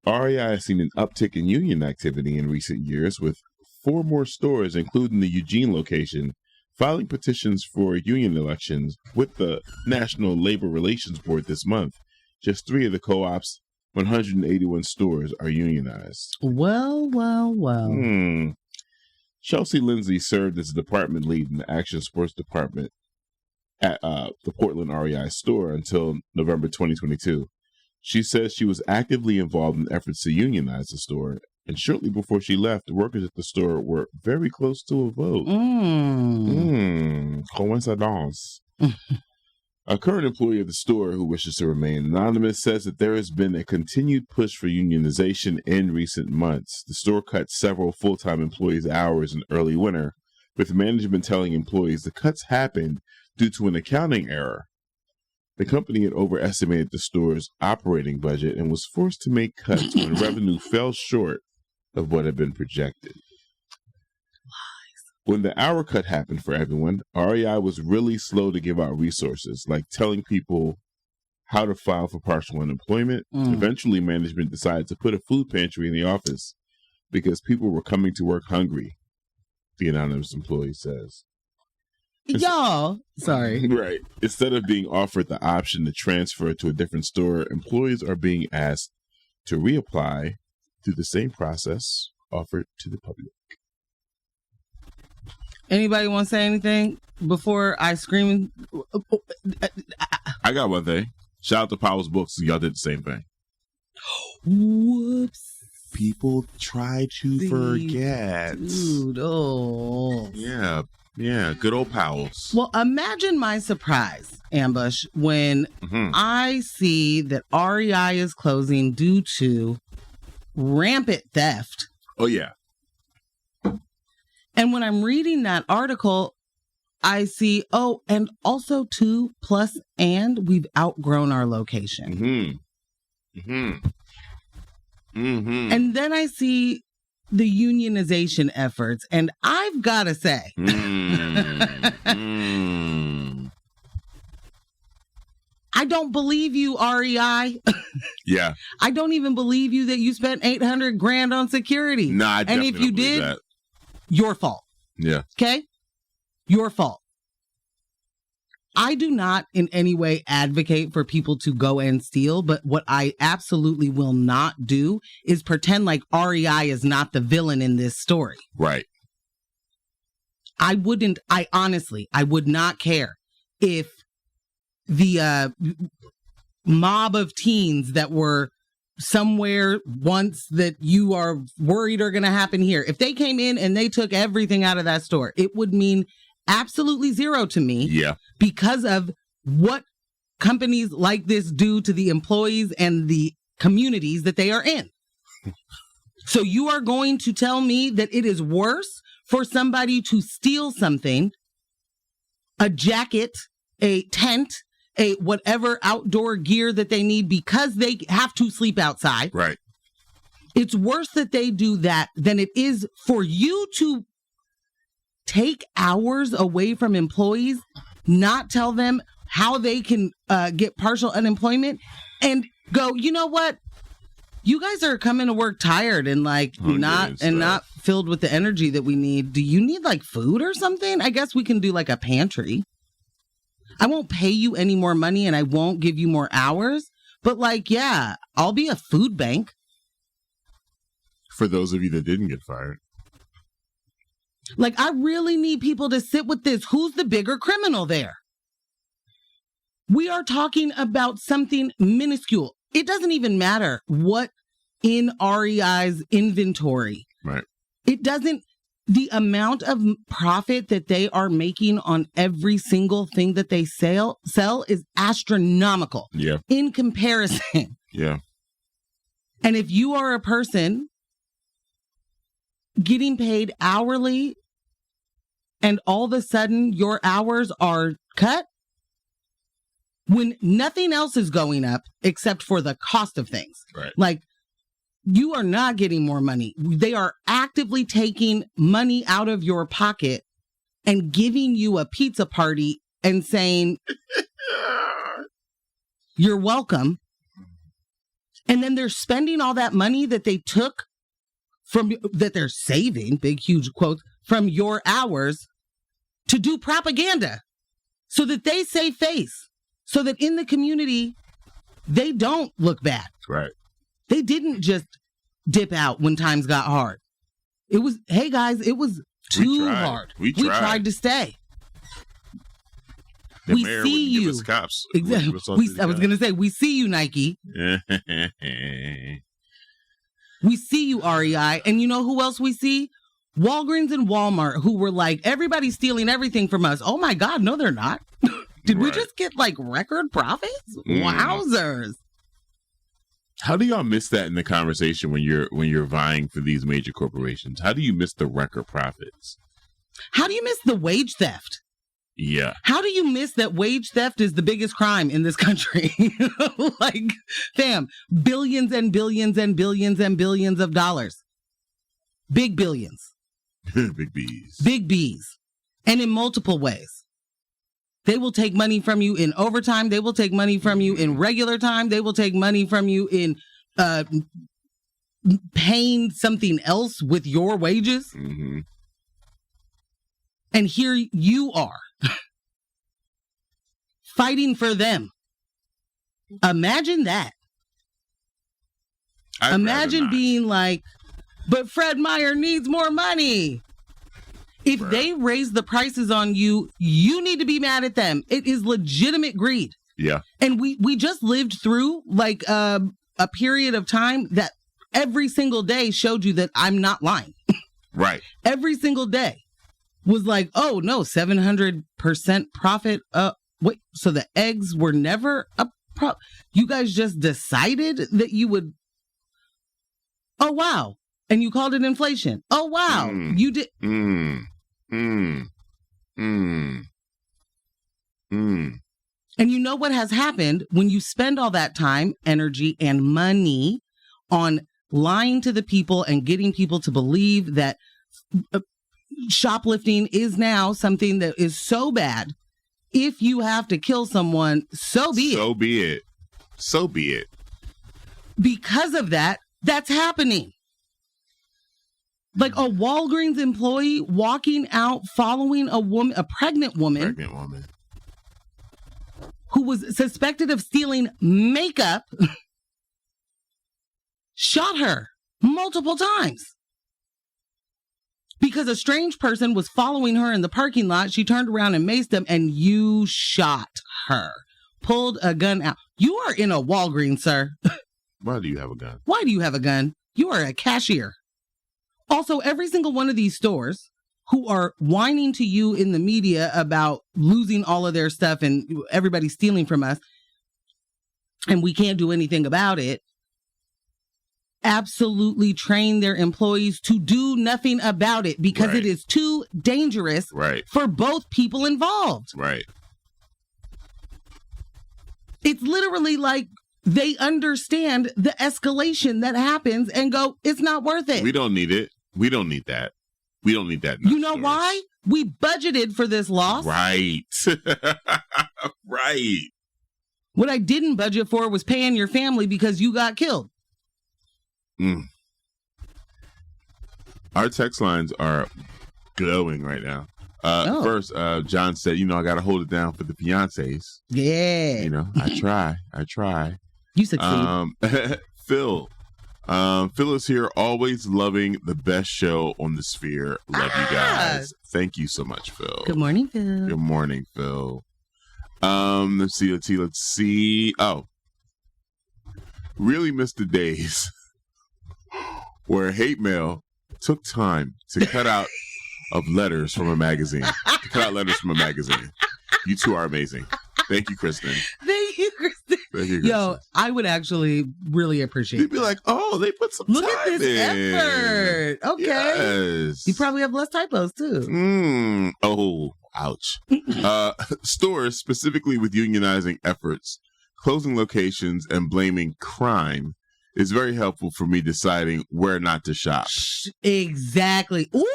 Speaker 3: REI has seen an uptick in union activity in recent years, with 4 more stores, including the Eugene location, filing petitions for union elections with the National Labor Relations Board this month. Just 3 of the co-op's 181 stores are unionized.
Speaker 2: Well.
Speaker 3: Chelsea Lindsay served as a department lead in the Action Sports Department at the Portland REI store until November 2022. She says she was actively involved in efforts to unionize the store, and shortly before she left, the workers at the store were very close to a vote. Coincidence. A current employee of the store who wishes to remain anonymous says that there has been a continued push for unionization in recent months. The store cut several full-time employees' hours in early winter, with management telling employees the cuts happened due to an accounting error. The company had overestimated the store's operating budget and was forced to make cuts when revenue fell short of what had been projected. When the hour cut happened for everyone, REI was really slow to give out resources, like telling people how to file for partial unemployment. Eventually, management decided to put a food pantry in the office because people were coming to work hungry, the anonymous employee says.
Speaker 2: Sorry.
Speaker 3: Right. Instead of being offered the option to transfer to a different store, employees are being asked to reapply through the same process offered to the public.
Speaker 2: Anybody want to say anything before I scream?
Speaker 3: I got one thing. Shout out to Powell's Books. Y'all did the same thing.
Speaker 2: Whoops.
Speaker 3: People try to forget.
Speaker 2: Dude, oh.
Speaker 3: Yeah, good old Powell's.
Speaker 2: Well, imagine my surprise, Ambush, when I see that REI is closing due to rampant theft.
Speaker 3: Oh, yeah.
Speaker 2: And when I'm reading that article, I see, and also 2 plus, and we've outgrown our location. And then I see the unionization efforts, and I've got to say, I don't believe you, REI.
Speaker 3: Yeah.
Speaker 2: I don't even believe you that you spent $800,000 on security.
Speaker 3: Nah, I definitely
Speaker 2: and if you
Speaker 3: don't believe
Speaker 2: did,
Speaker 3: that.
Speaker 2: your fault.
Speaker 3: Yeah.
Speaker 2: Okay? Your fault. I do not in any way advocate for people to go and steal, but what I absolutely will not do is pretend like REI is not the villain in this story.
Speaker 3: Right.
Speaker 2: I would not care if the mob of teens that were somewhere once that you are worried are going to happen here. If they came in and they took everything out of that store, it would mean absolutely zero to me.
Speaker 3: Yeah.
Speaker 2: Because of what companies like this do to the employees and the communities that they are in. So you are going to tell me that it is worse for somebody to steal something, a jacket, a tent, a whatever outdoor gear that they need because they have to sleep outside.
Speaker 3: Right.
Speaker 2: It's worse that they do that than it is for you to take hours away from employees, not tell them how they can get partial unemployment, and go, you know what? You guys are coming to work tired and not filled with the energy that we need. Do you need like food or something? I guess we can do like a pantry. I won't pay you any more money and I won't give you more hours. But like, yeah, I'll be a food bank.
Speaker 3: For those of you that didn't get fired.
Speaker 2: Like, I really need people to sit with this. Who's the bigger criminal there? We are talking about something minuscule. It doesn't even matter what in REI's inventory.
Speaker 3: Right.
Speaker 2: It doesn't, the amount of profit that they are making on every single thing that they sell is astronomical.
Speaker 3: Yeah.
Speaker 2: In comparison.
Speaker 3: Yeah.
Speaker 2: And if you are a person getting paid hourly and all of a sudden your hours are cut, when nothing else is going up except for the cost of things.
Speaker 3: Right.
Speaker 2: Like, you are not getting more money. They are actively taking money out of your pocket and giving you a pizza party and saying, you're welcome. And then they're spending all that money that they took that they're saving, big, huge quotes, from your hours to do propaganda so that they save face. So that in the community, they don't look bad.
Speaker 3: Right.
Speaker 2: They didn't just dip out when times got hard. It was, hey guys, it was too hard.
Speaker 3: We
Speaker 2: tried to stay.
Speaker 3: The
Speaker 2: we
Speaker 3: mayor
Speaker 2: see you.
Speaker 3: Give us cops.
Speaker 2: Exactly. I was going to say, we see you, Nike. We see you, REI. And you know who else we see? Walgreens and Walmart, who were like, everybody's stealing everything from us. Oh my God, no, they're not. Did we just get like record profits? Wowzers.
Speaker 3: How do y'all miss that in the conversation when you're vying for these major corporations? How do you miss the record profits?
Speaker 2: How do you miss the wage theft?
Speaker 3: Yeah.
Speaker 2: How do you miss that wage theft is the biggest crime in this country? Like, fam, billions and billions and billions and billions of dollars. Big billions.
Speaker 3: Big B's.
Speaker 2: Big B's. And in multiple ways. They will take money from you in overtime. They will take money from you in regular time. They will take money from you in paying something else with your wages.
Speaker 3: Mm-hmm.
Speaker 2: And here you are fighting for them. Imagine that. Imagine being like, but Fred Meyer needs more money. If they raise the prices on you, you need to be mad at them. It is legitimate greed.
Speaker 3: Yeah.
Speaker 2: And we just lived through like a period of time that every single day showed you that I'm not lying.
Speaker 3: Right.
Speaker 2: Every single day was like, oh no, 700% profit. Wait, so the eggs were never a you guys just decided that you would. Oh wow. And you called it inflation. Oh, wow. You did. And you know what has happened when you spend all that time, energy, and money on lying to the people and getting people to believe that shoplifting is now something that is so bad. If you have to kill someone, so be it.
Speaker 3: So be it. So be it.
Speaker 2: Because of that, that's happening. Like a Walgreens employee walking out following a pregnant woman who was suspected of stealing makeup, shot her multiple times. Because a strange person was following her in the parking lot. She turned around and maced him, and you shot her. pulled a gun out. You are in a Walgreens, sir.
Speaker 3: Why do you have a gun?
Speaker 2: Why do you have a gun? You are a cashier. Also, every single one of these stores who are whining to you in the media about losing all of their stuff and everybody stealing from us, and we can't do anything about it, absolutely train their employees to do nothing about it because it is too dangerous for both people involved.
Speaker 3: Right.
Speaker 2: It's literally like they understand the escalation that happens and go, it's not worth it.
Speaker 3: We don't need it. We don't need that. We don't need that.
Speaker 2: You know why? We budgeted for this loss.
Speaker 3: Right. Right.
Speaker 2: What I didn't budget for was paying your family because you got killed.
Speaker 3: Our text lines are glowing right now. First, John said, I got to hold it down for the fiancés.
Speaker 2: Yeah.
Speaker 3: I try.
Speaker 2: You succeed.
Speaker 3: Phil is here, always loving the best show on the sphere. Love you guys. Thank you so much, Phil.
Speaker 2: Good morning, Phil.
Speaker 3: Good morning, Phil. Let's see. Oh, really missed the days where hate mail took time to cut out of letters from a magazine. You two are amazing. Thank you, Kristen.
Speaker 2: Thank you, Kristen. Yo, I would actually really appreciate it.
Speaker 3: You'd be like, oh, they put some
Speaker 2: Look
Speaker 3: time
Speaker 2: at this
Speaker 3: in.
Speaker 2: effort. Okay.
Speaker 3: Yes.
Speaker 2: You probably have less typos, too.
Speaker 3: Oh, ouch. Stores, specifically with unionizing efforts, closing locations, and blaming crime, is very helpful for me deciding where not to shop.
Speaker 2: Exactly. Ooh.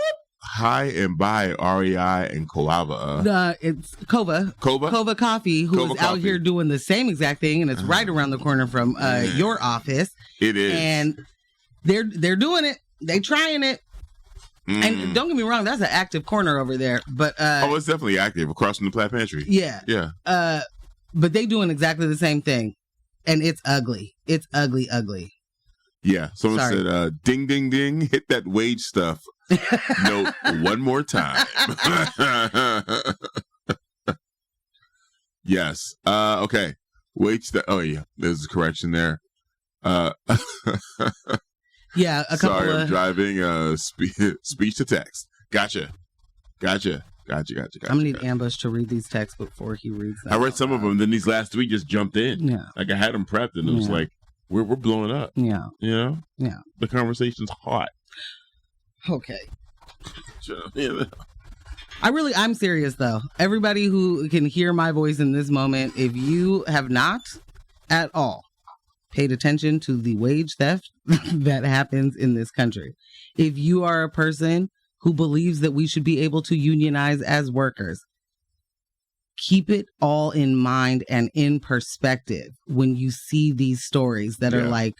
Speaker 3: Hi and bye, REI and Colava.
Speaker 2: It's Kova Coffee, who is out here doing the same exact thing, and it's right around the corner from your office.
Speaker 3: It is,
Speaker 2: and they're doing it. They trying it. And don't get me wrong, that's an active corner over there. But
Speaker 3: it's definitely active across from the Plaid Pantry.
Speaker 2: Yeah. But they doing exactly the same thing, and it's ugly. It's ugly.
Speaker 3: Yeah. Someone said, "Ding, ding, ding! Hit that wage stuff." Note one more time. Yes. Okay. Wage stuff. Oh yeah, there's a correction there.
Speaker 2: Yeah, a couple.
Speaker 3: Sorry, I'm driving. Speech to text. Gotcha. I'm gonna
Speaker 2: need Ambush to read these texts before he reads them.
Speaker 3: I read some of them, then these last three just jumped in.
Speaker 2: Yeah.
Speaker 3: Like I had them prepped, and it was like, we're blowing up.
Speaker 2: Yeah.
Speaker 3: Yeah. The conversation's hot.
Speaker 2: Okay. I'm serious though. Everybody who can hear my voice in this moment, if you have not at all paid attention to the wage theft that happens in this country, if you are a person who believes that we should be able to unionize as workers, keep it all in mind and in perspective when you see these stories that are like,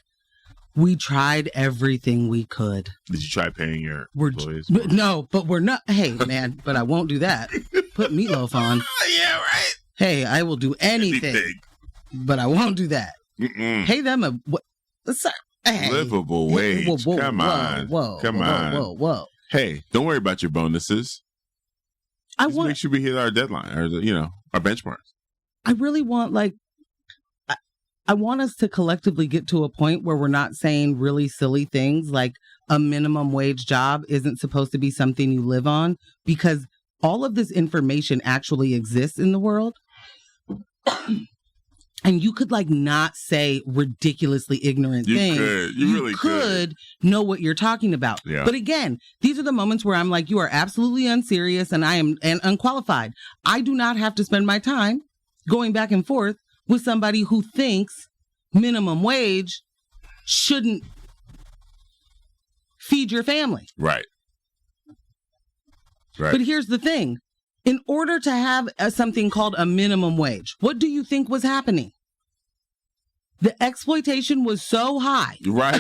Speaker 2: we tried everything we could.
Speaker 3: Did you try paying your employees?
Speaker 2: No, but we're not. Hey, man, but I won't do that. Put meatloaf on.
Speaker 3: Yeah, right.
Speaker 2: Hey, I will do anything. But I won't do that. Pay them
Speaker 3: livable wage. Come on.
Speaker 2: Whoa.
Speaker 3: Hey, don't worry about your bonuses. Make sure we hit our deadline or our benchmarks.
Speaker 2: I really want I want us to collectively get to a point where we're not saying really silly things like a minimum wage job isn't supposed to be something you live on, because all of this information actually exists in the world. And you could not say ridiculously ignorant things.
Speaker 3: You
Speaker 2: could know what you're talking about.
Speaker 3: Yeah.
Speaker 2: But again, these are the moments where I'm like, you are absolutely unserious and I am unqualified. I do not have to spend my time going back and forth with somebody who thinks minimum wage shouldn't feed your family.
Speaker 3: Right.
Speaker 2: But here's the thing. In order to have something called a minimum wage, what do you think was happening? The exploitation was so high.
Speaker 3: Right.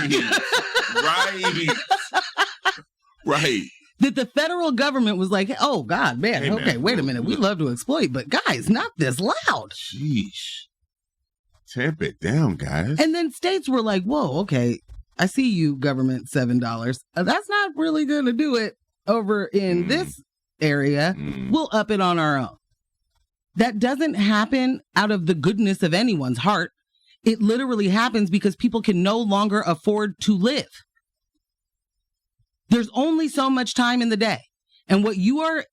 Speaker 2: That the federal government was like, oh, God, man. Hey, okay, man, wait a minute. We love to exploit, but guys, not this loud.
Speaker 3: Sheesh. Tamp it down, guys.
Speaker 2: And then states were like, whoa, okay, I see you, government, $7. That's not really going to do it over in this area. We'll up it on our own. that doesn't happen out of the goodness of anyone's heart. It literally happens because people can no longer afford to live. There's only so much time in the day. And what you are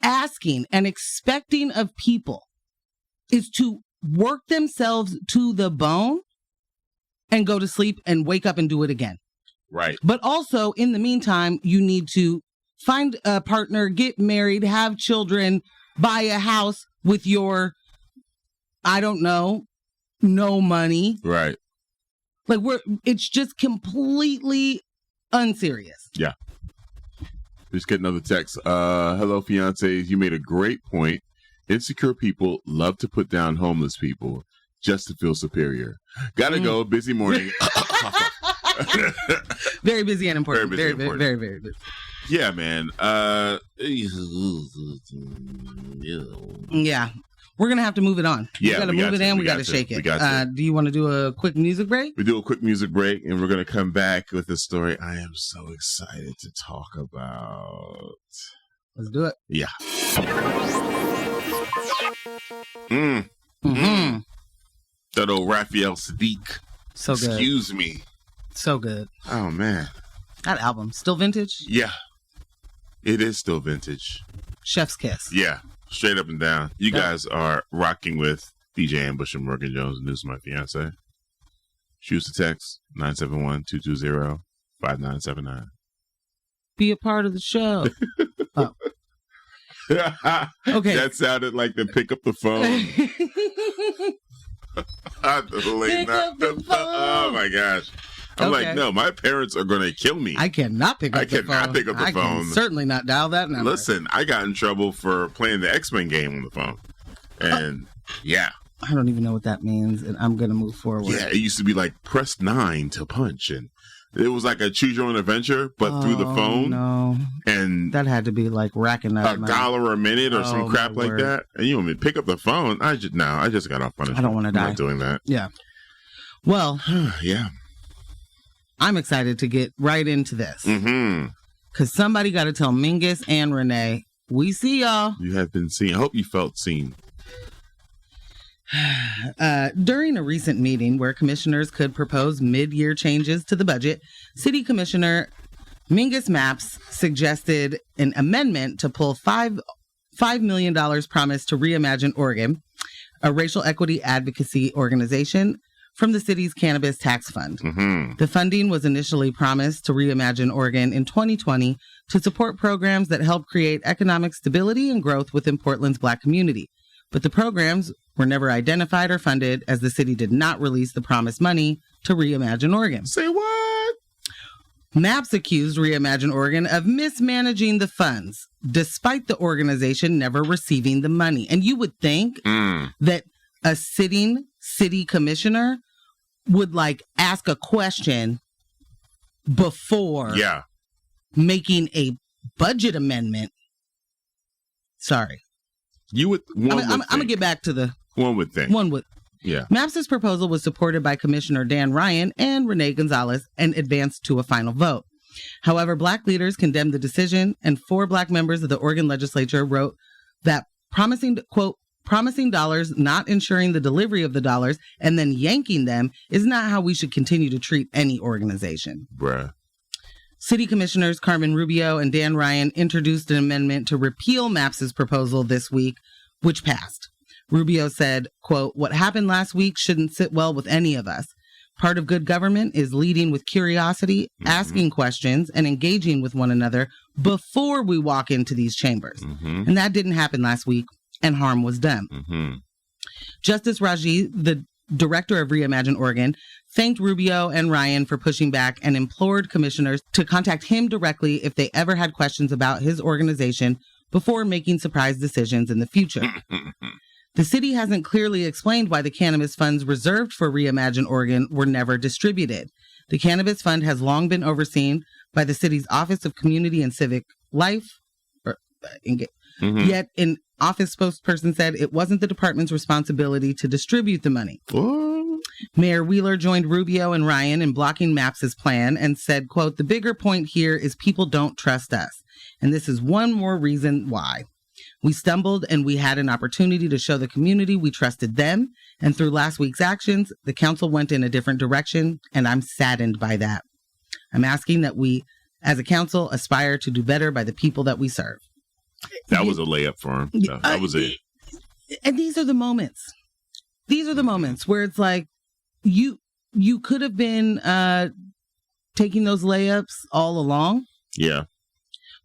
Speaker 2: asking and expecting of people is to work themselves to the bone and go to sleep and wake up and do it again.
Speaker 3: Right.
Speaker 2: But also, in the meantime, you need to find a partner, get married, have children, buy a house with your, I don't know, no money.
Speaker 3: Right.
Speaker 2: Like, it's just completely unserious.
Speaker 3: Yeah. Just get another text. Hello, fiancés. You made a great point. Insecure people love to put down homeless people just to feel superior. Gotta go. Busy morning.
Speaker 2: Very busy and important.
Speaker 3: Very busy and important.
Speaker 2: Very busy.
Speaker 3: Yeah, man.
Speaker 2: Yeah. We're going to have to move it on.
Speaker 3: Yeah,
Speaker 2: we got to move it in. We got to shake it. Do you want to do a quick music break?
Speaker 3: We do a quick music break, and we're going to come back with a story I am so excited to talk about.
Speaker 2: Let's do it.
Speaker 3: Yeah. That old Raphael Sadiq.
Speaker 2: So good.
Speaker 3: Excuse me.
Speaker 2: So good.
Speaker 3: Oh, man.
Speaker 2: That album, still vintage?
Speaker 3: Yeah. It is still vintage.
Speaker 2: Chef's kiss.
Speaker 3: Yeah. Straight up and down. You guys are rocking with DJ Ambush and Morgan Jones, News of My Fiance. Shoot us a text, 971-220-5979.
Speaker 2: Be a part of the show. Oh. Okay.
Speaker 3: That sounded like the pick up the phone.
Speaker 2: Pick up the phone.
Speaker 3: Oh, my gosh. I'm like, no, my parents are going to kill me.
Speaker 2: I cannot pick up the phone.
Speaker 3: I cannot pick up the phone.
Speaker 2: I can certainly not dial that number.
Speaker 3: Listen, I got in trouble for playing the X-Men game on the phone. And, yeah.
Speaker 2: I don't even know what that means, and I'm going to move forward.
Speaker 3: Yeah, it used to be like, press 9 to punch. And it was like a choose your own adventure, but through the phone.
Speaker 2: No.
Speaker 3: And
Speaker 2: that had to be like racking up
Speaker 3: $1 a minute or some crap like that. And you want me to pick up the phone? I just got off punishment.
Speaker 2: I don't want to die.
Speaker 3: I'm not doing that.
Speaker 2: Yeah. Well.
Speaker 3: Yeah.
Speaker 2: I'm excited to get right into this. Because somebody got to tell Mingus and Renee, we see y'all.
Speaker 3: You have been seen. I hope you felt seen.
Speaker 2: During a recent meeting where commissioners could propose mid-year changes to the budget, City Commissioner Mingus Mapps suggested an amendment to pull $5 million promised to Reimagine Oregon, a racial equity advocacy organization, from the city's cannabis tax fund. The funding was initially promised to Reimagine Oregon in 2020 to support programs that help create economic stability and growth within Portland's Black community. But the programs were never identified or funded, as the city did not release the promised money to Reimagine Oregon.
Speaker 3: Say what?
Speaker 2: Mapps accused Reimagine Oregon of mismanaging the funds, despite the organization never receiving the money. And you would think that a sitting city commissioner would ask a question before making a budget amendment. Sorry. I'm going to get back to the...
Speaker 3: One would think. Yeah.
Speaker 2: Mapps' proposal was supported by Commissioner Dan Ryan and Renee Gonzalez and advanced to a final vote. However, Black leaders condemned the decision, and 4 Black members of the Oregon legislature wrote that promising dollars, not ensuring the delivery of the dollars, and then yanking them is not how we should continue to treat any organization.
Speaker 3: Bruh.
Speaker 2: City Commissioners Carmen Rubio and Dan Ryan introduced an amendment to repeal Mapps' proposal this week, which passed. Rubio said, quote, "What happened last week shouldn't sit well with any of us. Part of good government is leading with curiosity, asking questions, and engaging with one another before we walk into these chambers. And that didn't happen last week, and harm was done." Justice Raji, the director of Reimagine Oregon, thanked Rubio and Ryan for pushing back and implored commissioners to contact him directly if they ever had questions about his organization before making surprise decisions in the future. The city hasn't clearly explained why the cannabis funds reserved for Reimagine Oregon were never distributed. The cannabis fund has long been overseen by the city's Office of Community and Civic Life. Yet an office spokesperson said it wasn't the department's responsibility to distribute the money. Mayor Wheeler joined Rubio and Ryan in blocking Mapps' plan and said, quote, "The bigger point here is people don't trust us. And this is one more reason why. We stumbled and we had an opportunity to show the community we trusted them. And through last week's actions, the council went in a different direction, and I'm saddened by that. I'm asking that we, as a council, aspire to do better by the people that we serve.
Speaker 3: That was a layup for him. That was it.
Speaker 2: And these are the moments. These are the moments where it's like, you could have been taking those layups all along.
Speaker 3: Yeah.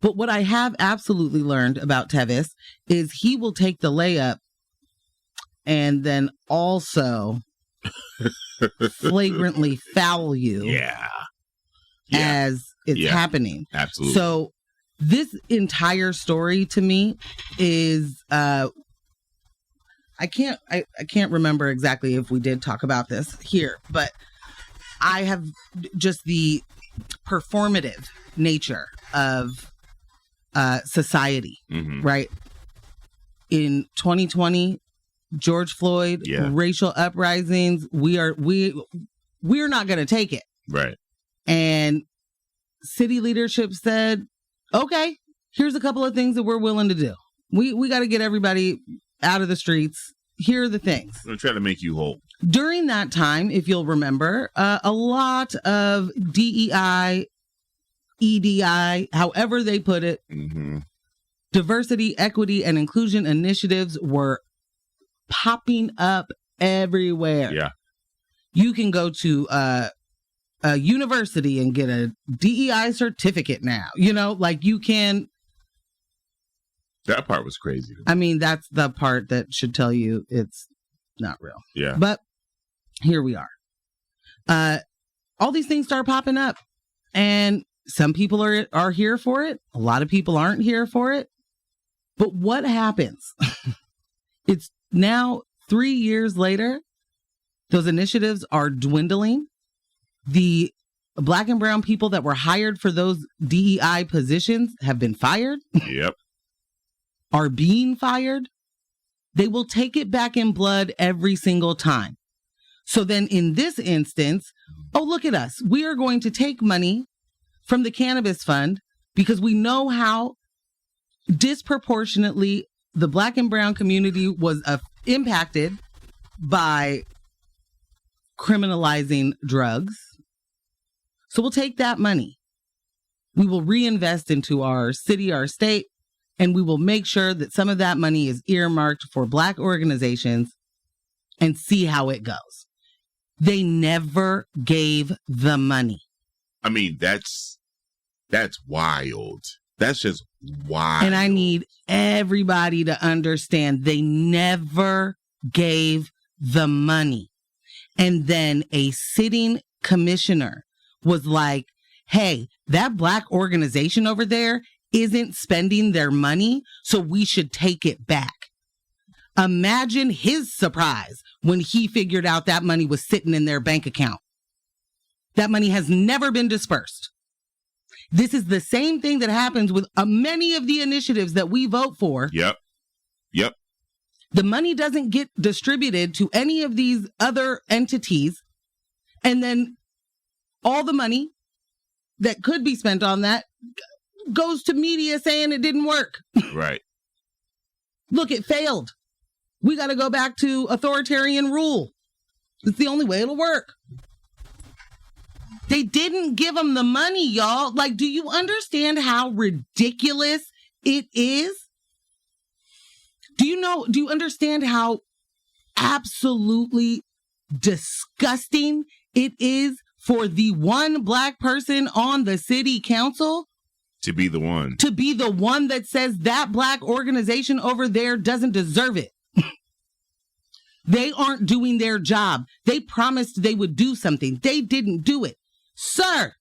Speaker 2: But what I have absolutely learned about Tevis is he will take the layup and then also flagrantly foul you as it's happening.
Speaker 3: Absolutely.
Speaker 2: So this entire story to me is I can't remember exactly if we did talk about this here, but I have just the performative nature of society, right? In 2020, George Floyd, racial uprisings, we're not going to take it.
Speaker 3: Right.
Speaker 2: And city leadership said, okay, here's a couple of things that we're willing to do. We got to get everybody out of the streets. Here are the things.
Speaker 3: I'm going to try to make you whole.
Speaker 2: During that time, if you'll remember, a lot of DEI, EDI, however they put it, diversity, equity, and inclusion initiatives were popping up everywhere.
Speaker 3: Yeah.
Speaker 2: You can go to a university and get a DEI certificate now. You know, like you can.
Speaker 3: That part was crazy.
Speaker 2: I mean, that's the part that should tell you it's not real.
Speaker 3: Yeah.
Speaker 2: But here we are. All these things start popping up, and some people are here for it. A lot of people aren't here for it. But what happens? It's now 3 years later. Those initiatives are dwindling. The Black and brown people that were hired for those DEI positions have been fired.
Speaker 3: Yep.
Speaker 2: Are being fired. They will take it back in blood every single time. So then in this instance, oh, look at us. We are going to take money from the cannabis fund because we know how disproportionately the Black and brown community was impacted by criminalizing drugs. So we'll take that money. We will reinvest into our city, our state, and we will make sure that some of that money is earmarked for Black organizations and see how it goes. They never gave the money.
Speaker 3: I mean, that's wild. That's just wild.
Speaker 2: And I need everybody to understand they never gave the money. And then a sitting commissioner was like, hey, that Black organization over there isn't spending their money, so we should take it back. Imagine his surprise when he figured out that money was sitting in their bank account. That money has never been dispersed. This is the same thing that happens with many of the initiatives that we vote for.
Speaker 3: Yep.
Speaker 2: The money doesn't get distributed to any of these other entities. And then all the money that could be spent on that goes to media saying it didn't work.
Speaker 3: Right.
Speaker 2: Look, it failed. We got to go back to authoritarian rule. It's the only way it'll work. They didn't give them the money, y'all. Like, do you understand how ridiculous it is? Do you understand how absolutely disgusting it is for the one Black person on the city council
Speaker 3: to be the one
Speaker 2: that says that Black organization over there doesn't deserve it? They aren't doing their job. They promised they would do something. They didn't do it. Sir.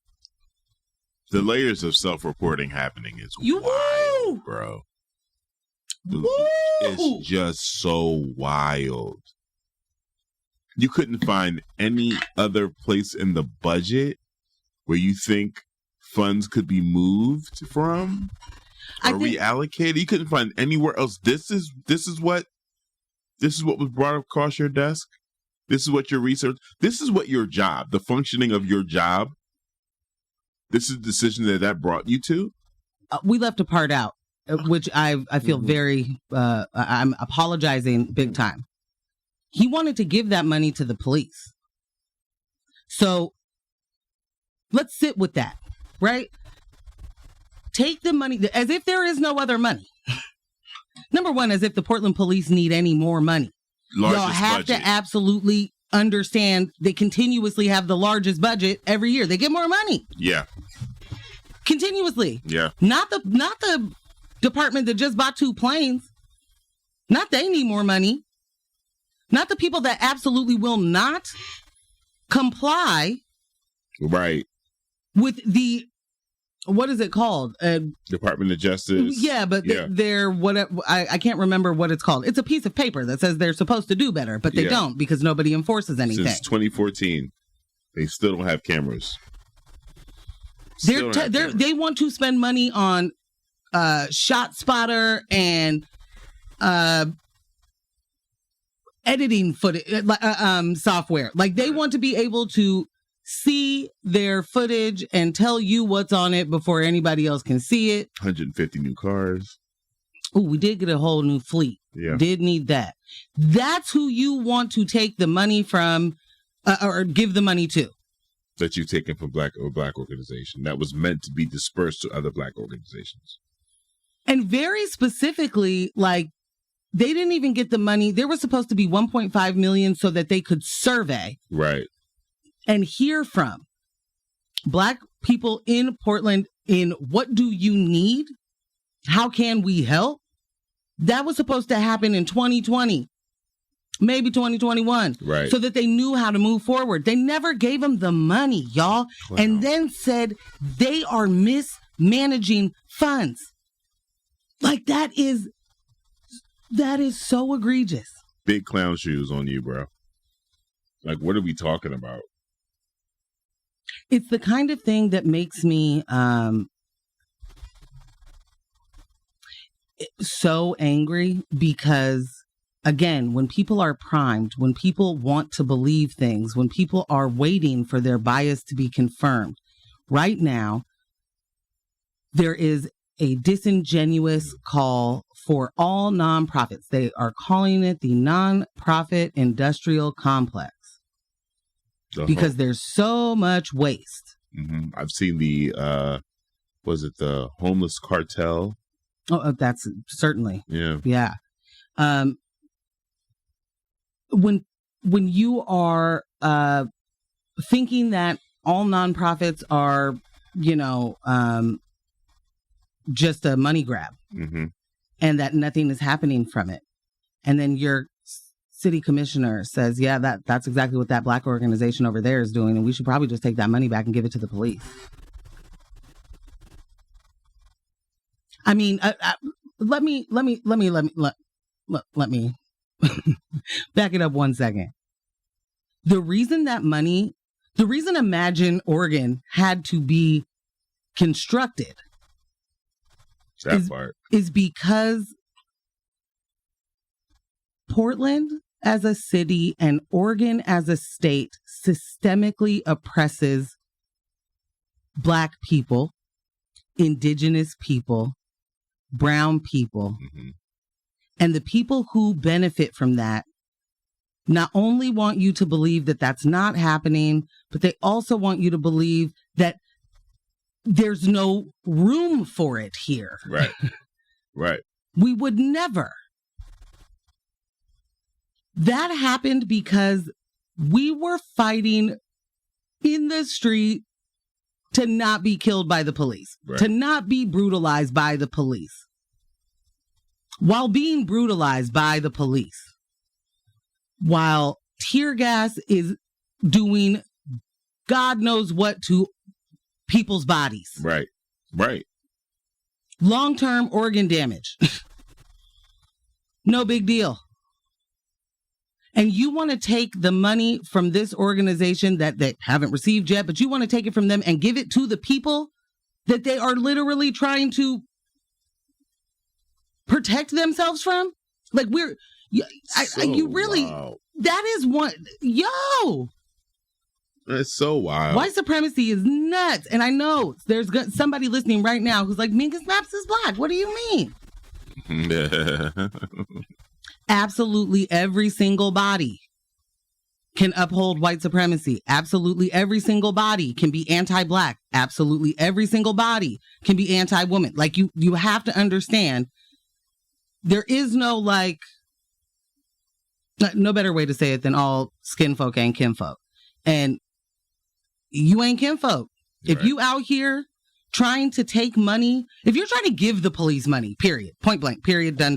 Speaker 3: The layers of self-reporting happening is wild, bro. It's just so wild. You couldn't find any other place in the budget where you think funds could be moved from or reallocated. You couldn't find anywhere else. This is what was brought across your desk. This is what your research. This is what your job, the functioning of your job. This is the decision that brought you to.
Speaker 2: We left a part out. which I feel very, I'm apologizing big time. He wanted to give that money to the police. So let's sit with that, right? Take the money as if there is no other money. Number one, as if the Portland police need any more money.
Speaker 3: Largest
Speaker 2: Y'all have
Speaker 3: budget.
Speaker 2: to absolutely understand they continuously have the largest budget every year. They get more money.
Speaker 3: Yeah.
Speaker 2: Continuously.
Speaker 3: Yeah.
Speaker 2: Not the department that just bought 2 planes. Not they need more money. Not the people that absolutely will not comply
Speaker 3: Right.
Speaker 2: with the, what is it called?
Speaker 3: Department of Justice.
Speaker 2: Yeah, but they're whatever. I can't remember what it's called. It's a piece of paper that says they're supposed to do better, but they don't because nobody enforces anything.
Speaker 3: Since 2014, they still don't have cameras.
Speaker 2: They want to spend money on shot spotter and editing footage software. Like they want to be able to see their footage and tell you what's on it before anybody else can see it.
Speaker 3: 150 new cars.
Speaker 2: Oh, we did get a whole new fleet.
Speaker 3: Yeah.
Speaker 2: Did need that. That's who you want to take the money from or give the money to.
Speaker 3: That you've taken from black organization that was meant to be dispersed to other black organizations.
Speaker 2: And very specifically, like, they didn't even get the money. There was supposed to be $1.5 million so that they could survey.
Speaker 3: Right.
Speaker 2: And hear from Black people in Portland in what do you need? How can we help? That was supposed to happen in 2020, maybe 2021.
Speaker 3: Right.
Speaker 2: So that they knew how to move forward. They never gave them the money, y'all.
Speaker 3: Wow.
Speaker 2: And then said they are mismanaging funds. Like that is so egregious.
Speaker 3: Big clown shoes on you, bro. Like, what are we talking about?
Speaker 2: It's the kind of thing that makes me so angry because, again, when people are primed, when people want to believe things, when people are waiting for their bias to be confirmed, right now, there is a disingenuous call for all nonprofits. They are calling it the nonprofit industrial complex. Because there's so much waste.
Speaker 3: Mm-hmm. I've seen the, was it the homeless cartel?
Speaker 2: Oh, that's certainly.
Speaker 3: Yeah.
Speaker 2: Yeah. When you are thinking that all nonprofits are, just a money grab,
Speaker 3: mm-hmm.
Speaker 2: and that nothing is happening from it, and then your city commissioner says, yeah, that's exactly what that Black organization over there is doing, and we should probably just take that money back and give it to the police. I mean, let me back it up 1 second. The reason Imagine Oregon had to be constructed is because Portland as a city and Oregon as a state systemically oppresses Black people, Indigenous people, brown people,
Speaker 3: mm-hmm.
Speaker 2: and the people who benefit from that not only want you to believe that that's not happening, but they also want you to believe that there's no room for it here.
Speaker 3: Right. Right.
Speaker 2: We would never. That happened because we were fighting in the street to not be killed by the police,
Speaker 3: right.
Speaker 2: to not be brutalized by the police. While being brutalized by the police, while tear gas is doing God knows what to people's bodies.
Speaker 3: Right. Right.
Speaker 2: Long-term organ damage. No big deal. And you want to take the money from this organization that they haven't received yet, but you want to take it from them and give it to the people that they are literally trying to protect themselves from? Like you really,
Speaker 3: wow.
Speaker 2: that is one,
Speaker 3: It's so wild.
Speaker 2: White supremacy is nuts. And I know there's somebody listening right now who's like, Mingus Maps is black. What do you mean? Absolutely every single body can uphold white supremacy. Absolutely every single body can be anti-black. Absolutely every single body can be anti-woman. Like, you have to understand, there is no, like, no better way to say it than all skin folk ain't kinfolk. And you ain't kinfolk. If you out here trying to take money, if you're trying to give the police money, period, point blank, period, done.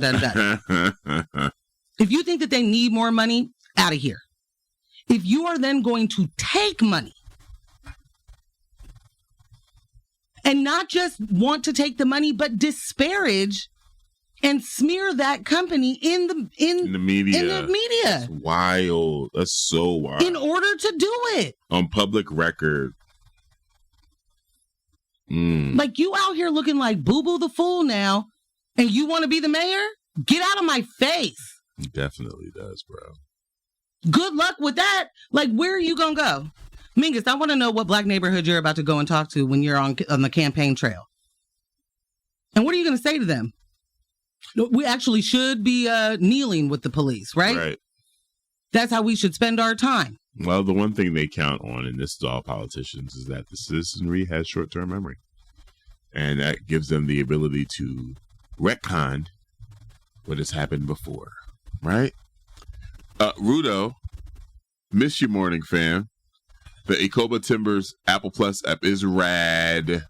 Speaker 2: If you think that they need more money, out of here. If you are then going to take money and not just want to take the money, but disparage and smear that company in the media.
Speaker 3: That's wild. That's so wild.
Speaker 2: In order to do it.
Speaker 3: On public record.
Speaker 2: Like, you out here looking like Boo Boo the Fool now, and you want to be the mayor? Get out of my face.
Speaker 3: He definitely does, bro.
Speaker 2: Good luck with that. Like, where are you going to go? Mingus, I want to know what black neighborhood you're about to go and talk to when you're on the campaign trail. And what are you going to say to them? We actually should be kneeling with the police, right?
Speaker 3: Right.
Speaker 2: That's how we should spend our time.
Speaker 3: Well, the one thing they count on, and this is all politicians, is that the citizenry has short-term memory. And that gives them the ability to retcon what has happened before, right? Rudo, miss your morning, fam. The Ecoba Timbers Apple Plus app is rad.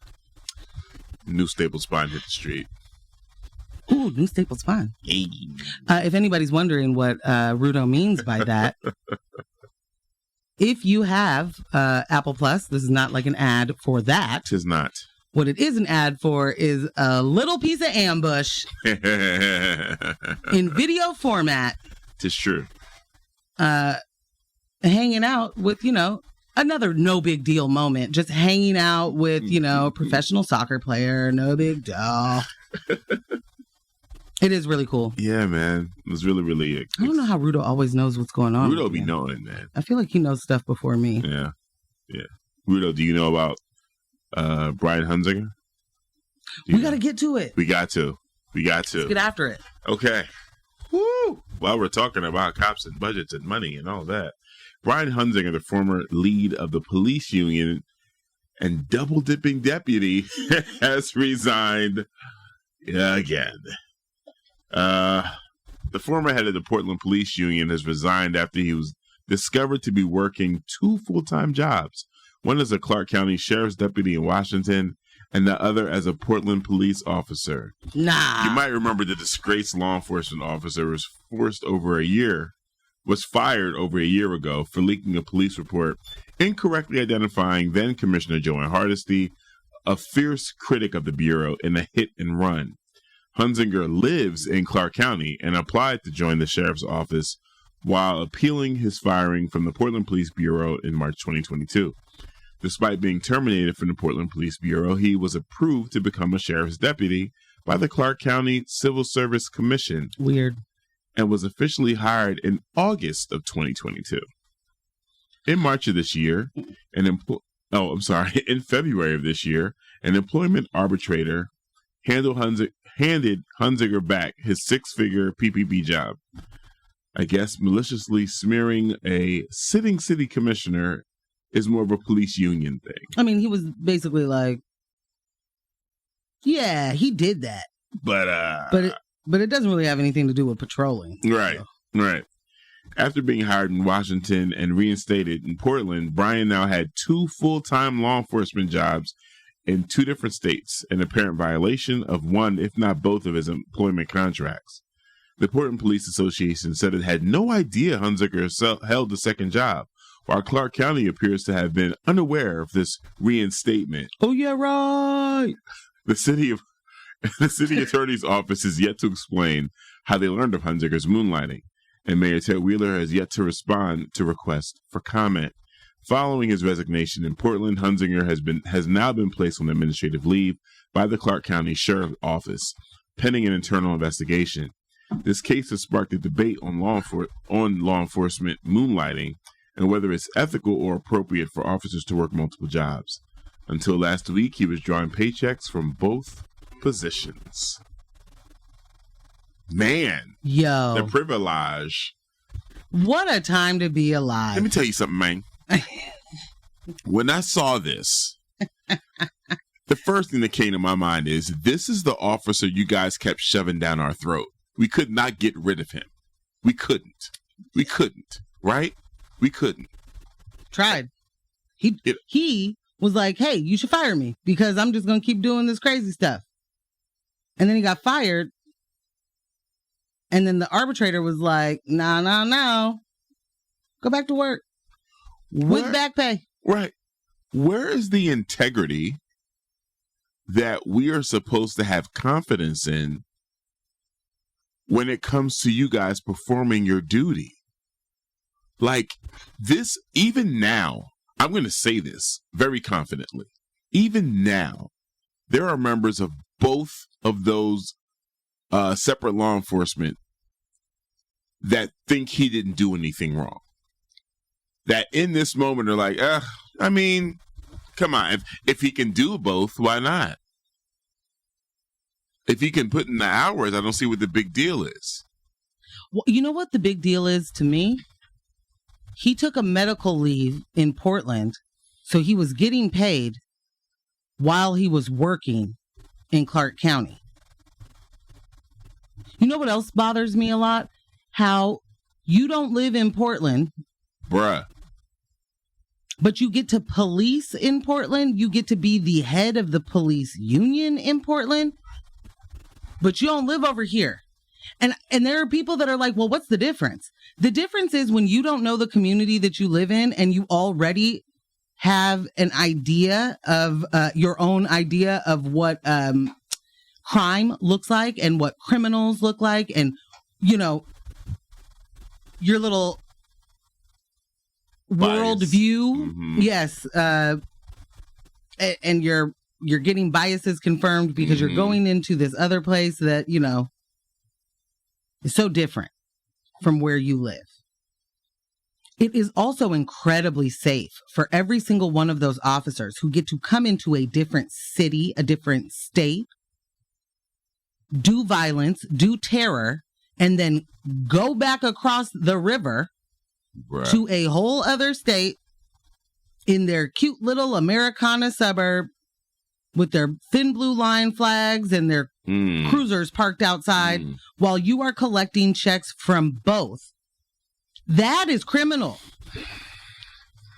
Speaker 3: New staple spine hit the street.
Speaker 2: Ooh, new staple spine. Hey. If anybody's wondering what Rudo means by that, if you have Apple Plus, this is not like an ad for that.
Speaker 3: Tis not.
Speaker 2: What it is an ad for is a little piece of ambush in video format.
Speaker 3: Tis true.
Speaker 2: Hanging out with, another no big deal moment. Just hanging out with, a professional soccer player. No big deal. It is really cool.
Speaker 3: Yeah, man. It was really, really...
Speaker 2: I don't know how Rudo always knows what's going on.
Speaker 3: Rudo be knowing, man.
Speaker 2: I feel like he knows stuff before me.
Speaker 3: Yeah. Rudo, do you know about Brian Hunziker?
Speaker 2: We got to get to it.
Speaker 3: We got to.
Speaker 2: Let's get after it.
Speaker 3: Okay. Woo! While we're talking about cops and budgets and money and all that, Brian Hunziker, the former lead of the police union and double-dipping deputy, has resigned again. The former head of the Portland Police Union has resigned after he was discovered to be working 2 full-time jobs. One as a Clark County Sheriff's deputy in Washington, and the other as a Portland police officer.
Speaker 2: Nah.
Speaker 3: You might remember the disgraced law enforcement officer was fired over a year ago for leaking a police report, incorrectly identifying then Commissioner Joanne Hardesty, a fierce critic of the Bureau, in a hit and run. Hunziker lives in Clark County and applied to join the sheriff's office while appealing his firing from the Portland Police Bureau in March 2022. Despite being terminated from the Portland Police Bureau, he was approved to become a sheriff's deputy by the Clark County Civil Service Commission.
Speaker 2: Weird.
Speaker 3: And was officially hired in August of 2022. In March of this year, in February of this year, an employment arbitrator handed Hunziker back his 6-figure PPP job. I guess maliciously smearing a sitting city commissioner is more of a police union thing.
Speaker 2: I mean, he was basically like, yeah, he did that. But it doesn't really have anything to do with patrolling.
Speaker 3: Right, so. Right. After being hired in Washington and reinstated in Portland, Brian now had 2 full-time law enforcement jobs in 2 different states, an apparent violation of one, if not both, of his employment contracts. The Portland Police Association said it had no idea Hunziker held the second job, while Clark County appears to have been unaware of this reinstatement.
Speaker 2: Oh, yeah, right.
Speaker 3: The city attorney's office is yet to explain how they learned of Hunziker's moonlighting, and Mayor Ted Wheeler has yet to respond to requests for comment. Following his resignation in Portland, Hunziker has now been placed on administrative leave by the Clark County Sheriff's Office, pending an internal investigation. This case has sparked a debate on law enforcement moonlighting, and whether it's ethical or appropriate for officers to work multiple jobs. Until last week, he was drawing paychecks from both positions. Man,
Speaker 2: Yo,
Speaker 3: the privilege.
Speaker 2: what a time to be alive.
Speaker 3: Let me tell you something, man. When I saw this, the first thing that came to my mind is, this is the officer you guys kept shoving down our throat. We could not get rid of him. We couldn't, right? We couldn't.
Speaker 2: Tried. He was like, hey, you should fire me because I'm just going to keep doing this crazy stuff. And then he got fired. And then the arbitrator was like, no. Go back to work. With back pay.
Speaker 3: Right. Where is the integrity that we are supposed to have confidence in when it comes to you guys performing your duty? Like this, even now, I'm going to say this very confidently. Even now, there are members of both of those separate law enforcement that think he didn't do anything wrong. That in this moment are like, I mean, come on. If he can do both, why not? If he can put in the hours, I don't see what the big deal is.
Speaker 2: Well, you know what the big deal is to me? He took a medical leave in Portland, so he was getting paid while he was working in Clark County. You know what else bothers me a lot? How you don't live in Portland.
Speaker 3: Bruh.
Speaker 2: But you get to police in Portland. You get to be the head of the police union in Portland. But you don't live over here. And there are people that are like, well, what's the difference? The difference is when you don't know the community that you live in and you already have an idea of your own idea of what crime looks like and what criminals look like. And, you know, your little world view. Mm-hmm. Yes. And you're getting biases confirmed because you're going into this other place that, you know, is so different from where you live. It is also incredibly safe for every single one of those officers who get to come into a different city, a different state, do violence, do terror, and then go back across the river to a whole other state in their cute little Americana suburb with their thin blue line flags and their cruisers parked outside while you are collecting checks from both. That is criminal.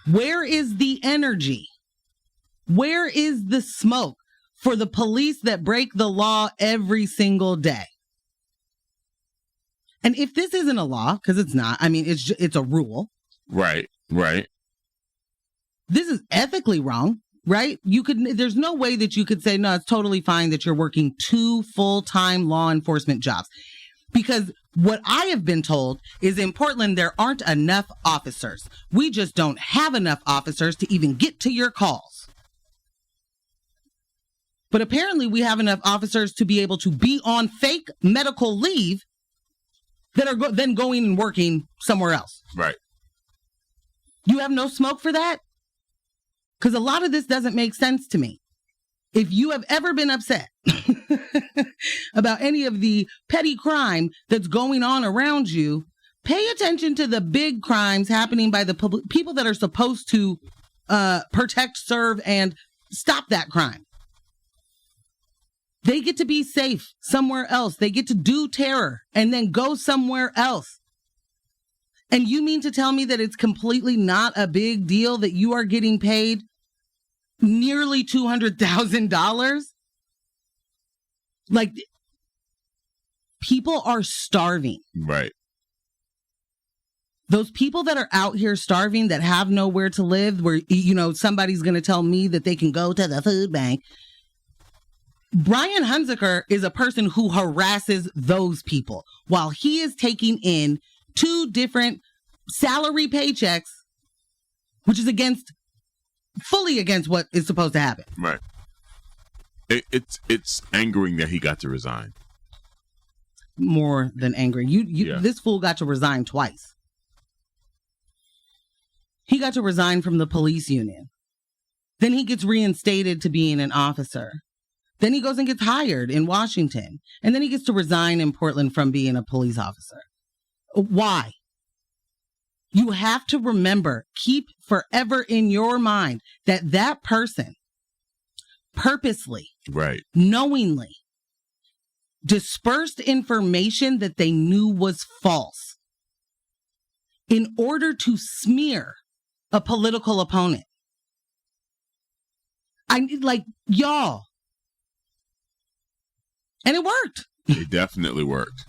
Speaker 2: Where is the energy? Where is the smoke for the police that break the law every single day? And if this isn't a law, because it's not, I mean, it's a rule.
Speaker 3: Right.
Speaker 2: This is ethically wrong, right? There's no way that you could say, no, it's totally fine that you're working 2 full-time law enforcement jobs. Because what I have been told is in Portland, there aren't enough officers. We just don't have enough officers to even get to your calls. But apparently we have enough officers to be able to be on fake medical leave that are then going and working somewhere else.
Speaker 3: Right.
Speaker 2: You have no smoke for that? Because a lot of this doesn't make sense to me. If you have ever been upset about any of the petty crime that's going on around you, pay attention to the big crimes happening by the people that are supposed to protect, serve, and stop that crime. They get to be safe somewhere else. They get to do terror and then go somewhere else. And you mean to tell me that it's completely not a big deal that you are getting paid nearly $200,000? Like, people are starving.
Speaker 3: Right.
Speaker 2: Those people that are out here starving, that have nowhere to live, where, you know, somebody's going to tell me that they can go to the food bank. Brian Hunziker is a person who harasses those people while he is taking in 2 different salary paychecks, which is fully against what is supposed to happen.
Speaker 3: Right. It's angering that he got to resign.
Speaker 2: More than angry. This fool got to resign twice. He got to resign from the police union. Then he gets reinstated to being an officer. Then he goes and gets hired in Washington. And then he gets to resign in Portland from being a police officer. Why? You have to remember, keep forever in your mind that that person purposely,
Speaker 3: right,
Speaker 2: knowingly dispersed information that they knew was false in order to smear a political opponent. Y'all. And it worked.
Speaker 3: It definitely worked.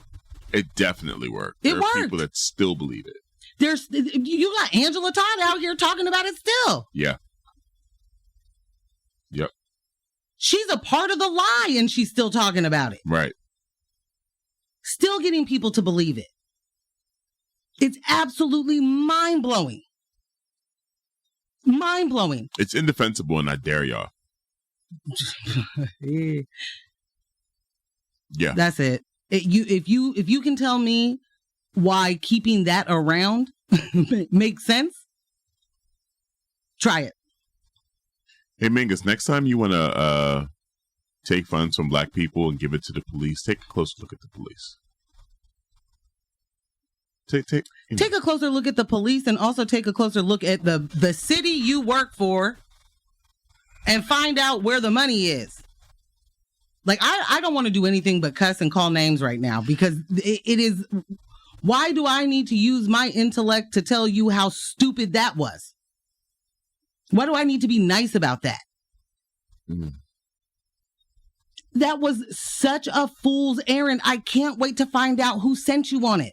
Speaker 3: It definitely worked.
Speaker 2: It
Speaker 3: there
Speaker 2: worked.
Speaker 3: are people that still believe it.
Speaker 2: You got Angela Todd out here talking about it still.
Speaker 3: Yeah. Yep.
Speaker 2: She's a part of the lie and she's still talking about it.
Speaker 3: Right.
Speaker 2: Still getting people to believe it. It's absolutely mind-blowing. Mind-blowing.
Speaker 3: It's indefensible and I dare y'all. Yeah.
Speaker 2: That's it. If you can tell me why keeping that around makes sense, try it.
Speaker 3: Hey, Mingus, next time you want to take funds from black people and give it to the police, take a closer look at the police.
Speaker 2: Take a closer look at the police and also take a closer look at the city you work for and find out where the money is. Like, I don't want to do anything but cuss and call names right now because it is... Why do I need to use my intellect to tell you how stupid that was? Why do I need to be nice about that?
Speaker 3: Mm.
Speaker 2: That was such a fool's errand. I can't wait to find out who sent you on it.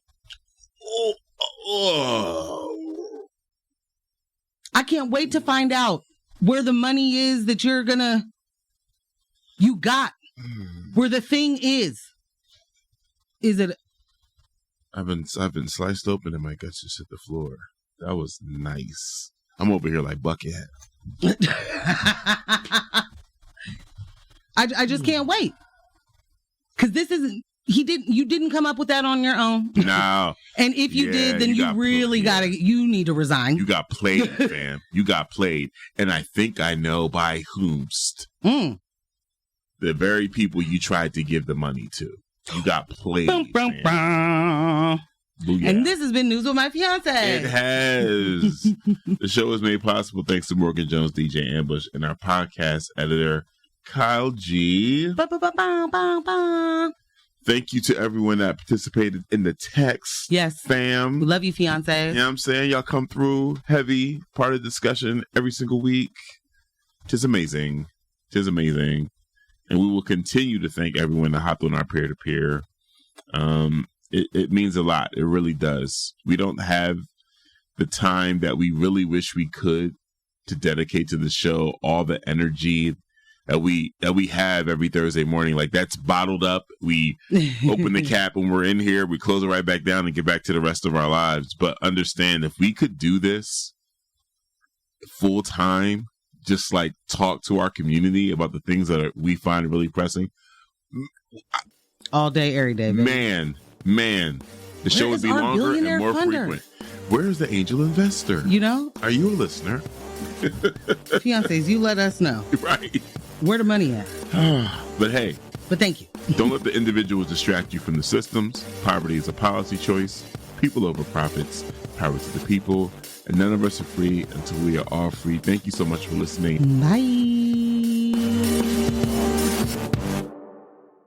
Speaker 2: I can't wait to find out where the money is that you got. Where the thing is. Is it...
Speaker 3: I've been sliced open and my guts just hit the floor. That was nice. I'm over here like Buckethead.
Speaker 2: I just can't wait. Because this isn't... You didn't come up with that on your own.
Speaker 3: No.
Speaker 2: And if you did, then you really you need to resign.
Speaker 3: You got played, fam. You got played. And I think I know by whomst. The very people you tried to give the money to. You got played.
Speaker 2: And this has been News with My Fiance.
Speaker 3: It has. The show is made possible thanks to Morgan Jones, DJ Ambush, and our podcast editor, Kyle G. Thank you to everyone that participated in the text.
Speaker 2: Yes.
Speaker 3: Fam.
Speaker 2: We love you, fiance.
Speaker 3: You know what I'm saying? Y'all come through heavy, part of the discussion every single week. Tis amazing. Tis amazing. And we will continue to thank everyone that hopped on our peer-to-peer. It means a lot. It really does. We don't have the time that we really wish we could to dedicate to the show, all the energy that we have every Thursday morning. Like, that's bottled up. We open the cap when we're in here. We close it right back down and get back to the rest of our lives. But understand, if we could do this full time, just like talk to our community about the things that we find really pressing.
Speaker 2: All day, every day, baby.
Speaker 3: Man, the show would be longer and more frequent. Where is the angel investor?
Speaker 2: You know?
Speaker 3: Are you a listener?
Speaker 2: Fiancés, you let us know.
Speaker 3: Right.
Speaker 2: Where the money at?
Speaker 3: But hey.
Speaker 2: But thank you.
Speaker 3: Don't let the individuals distract you from the systems. Poverty is a policy choice. People over profits. Power to the people. And none of us are free until we are all free. Thank you so much for listening.
Speaker 2: Bye.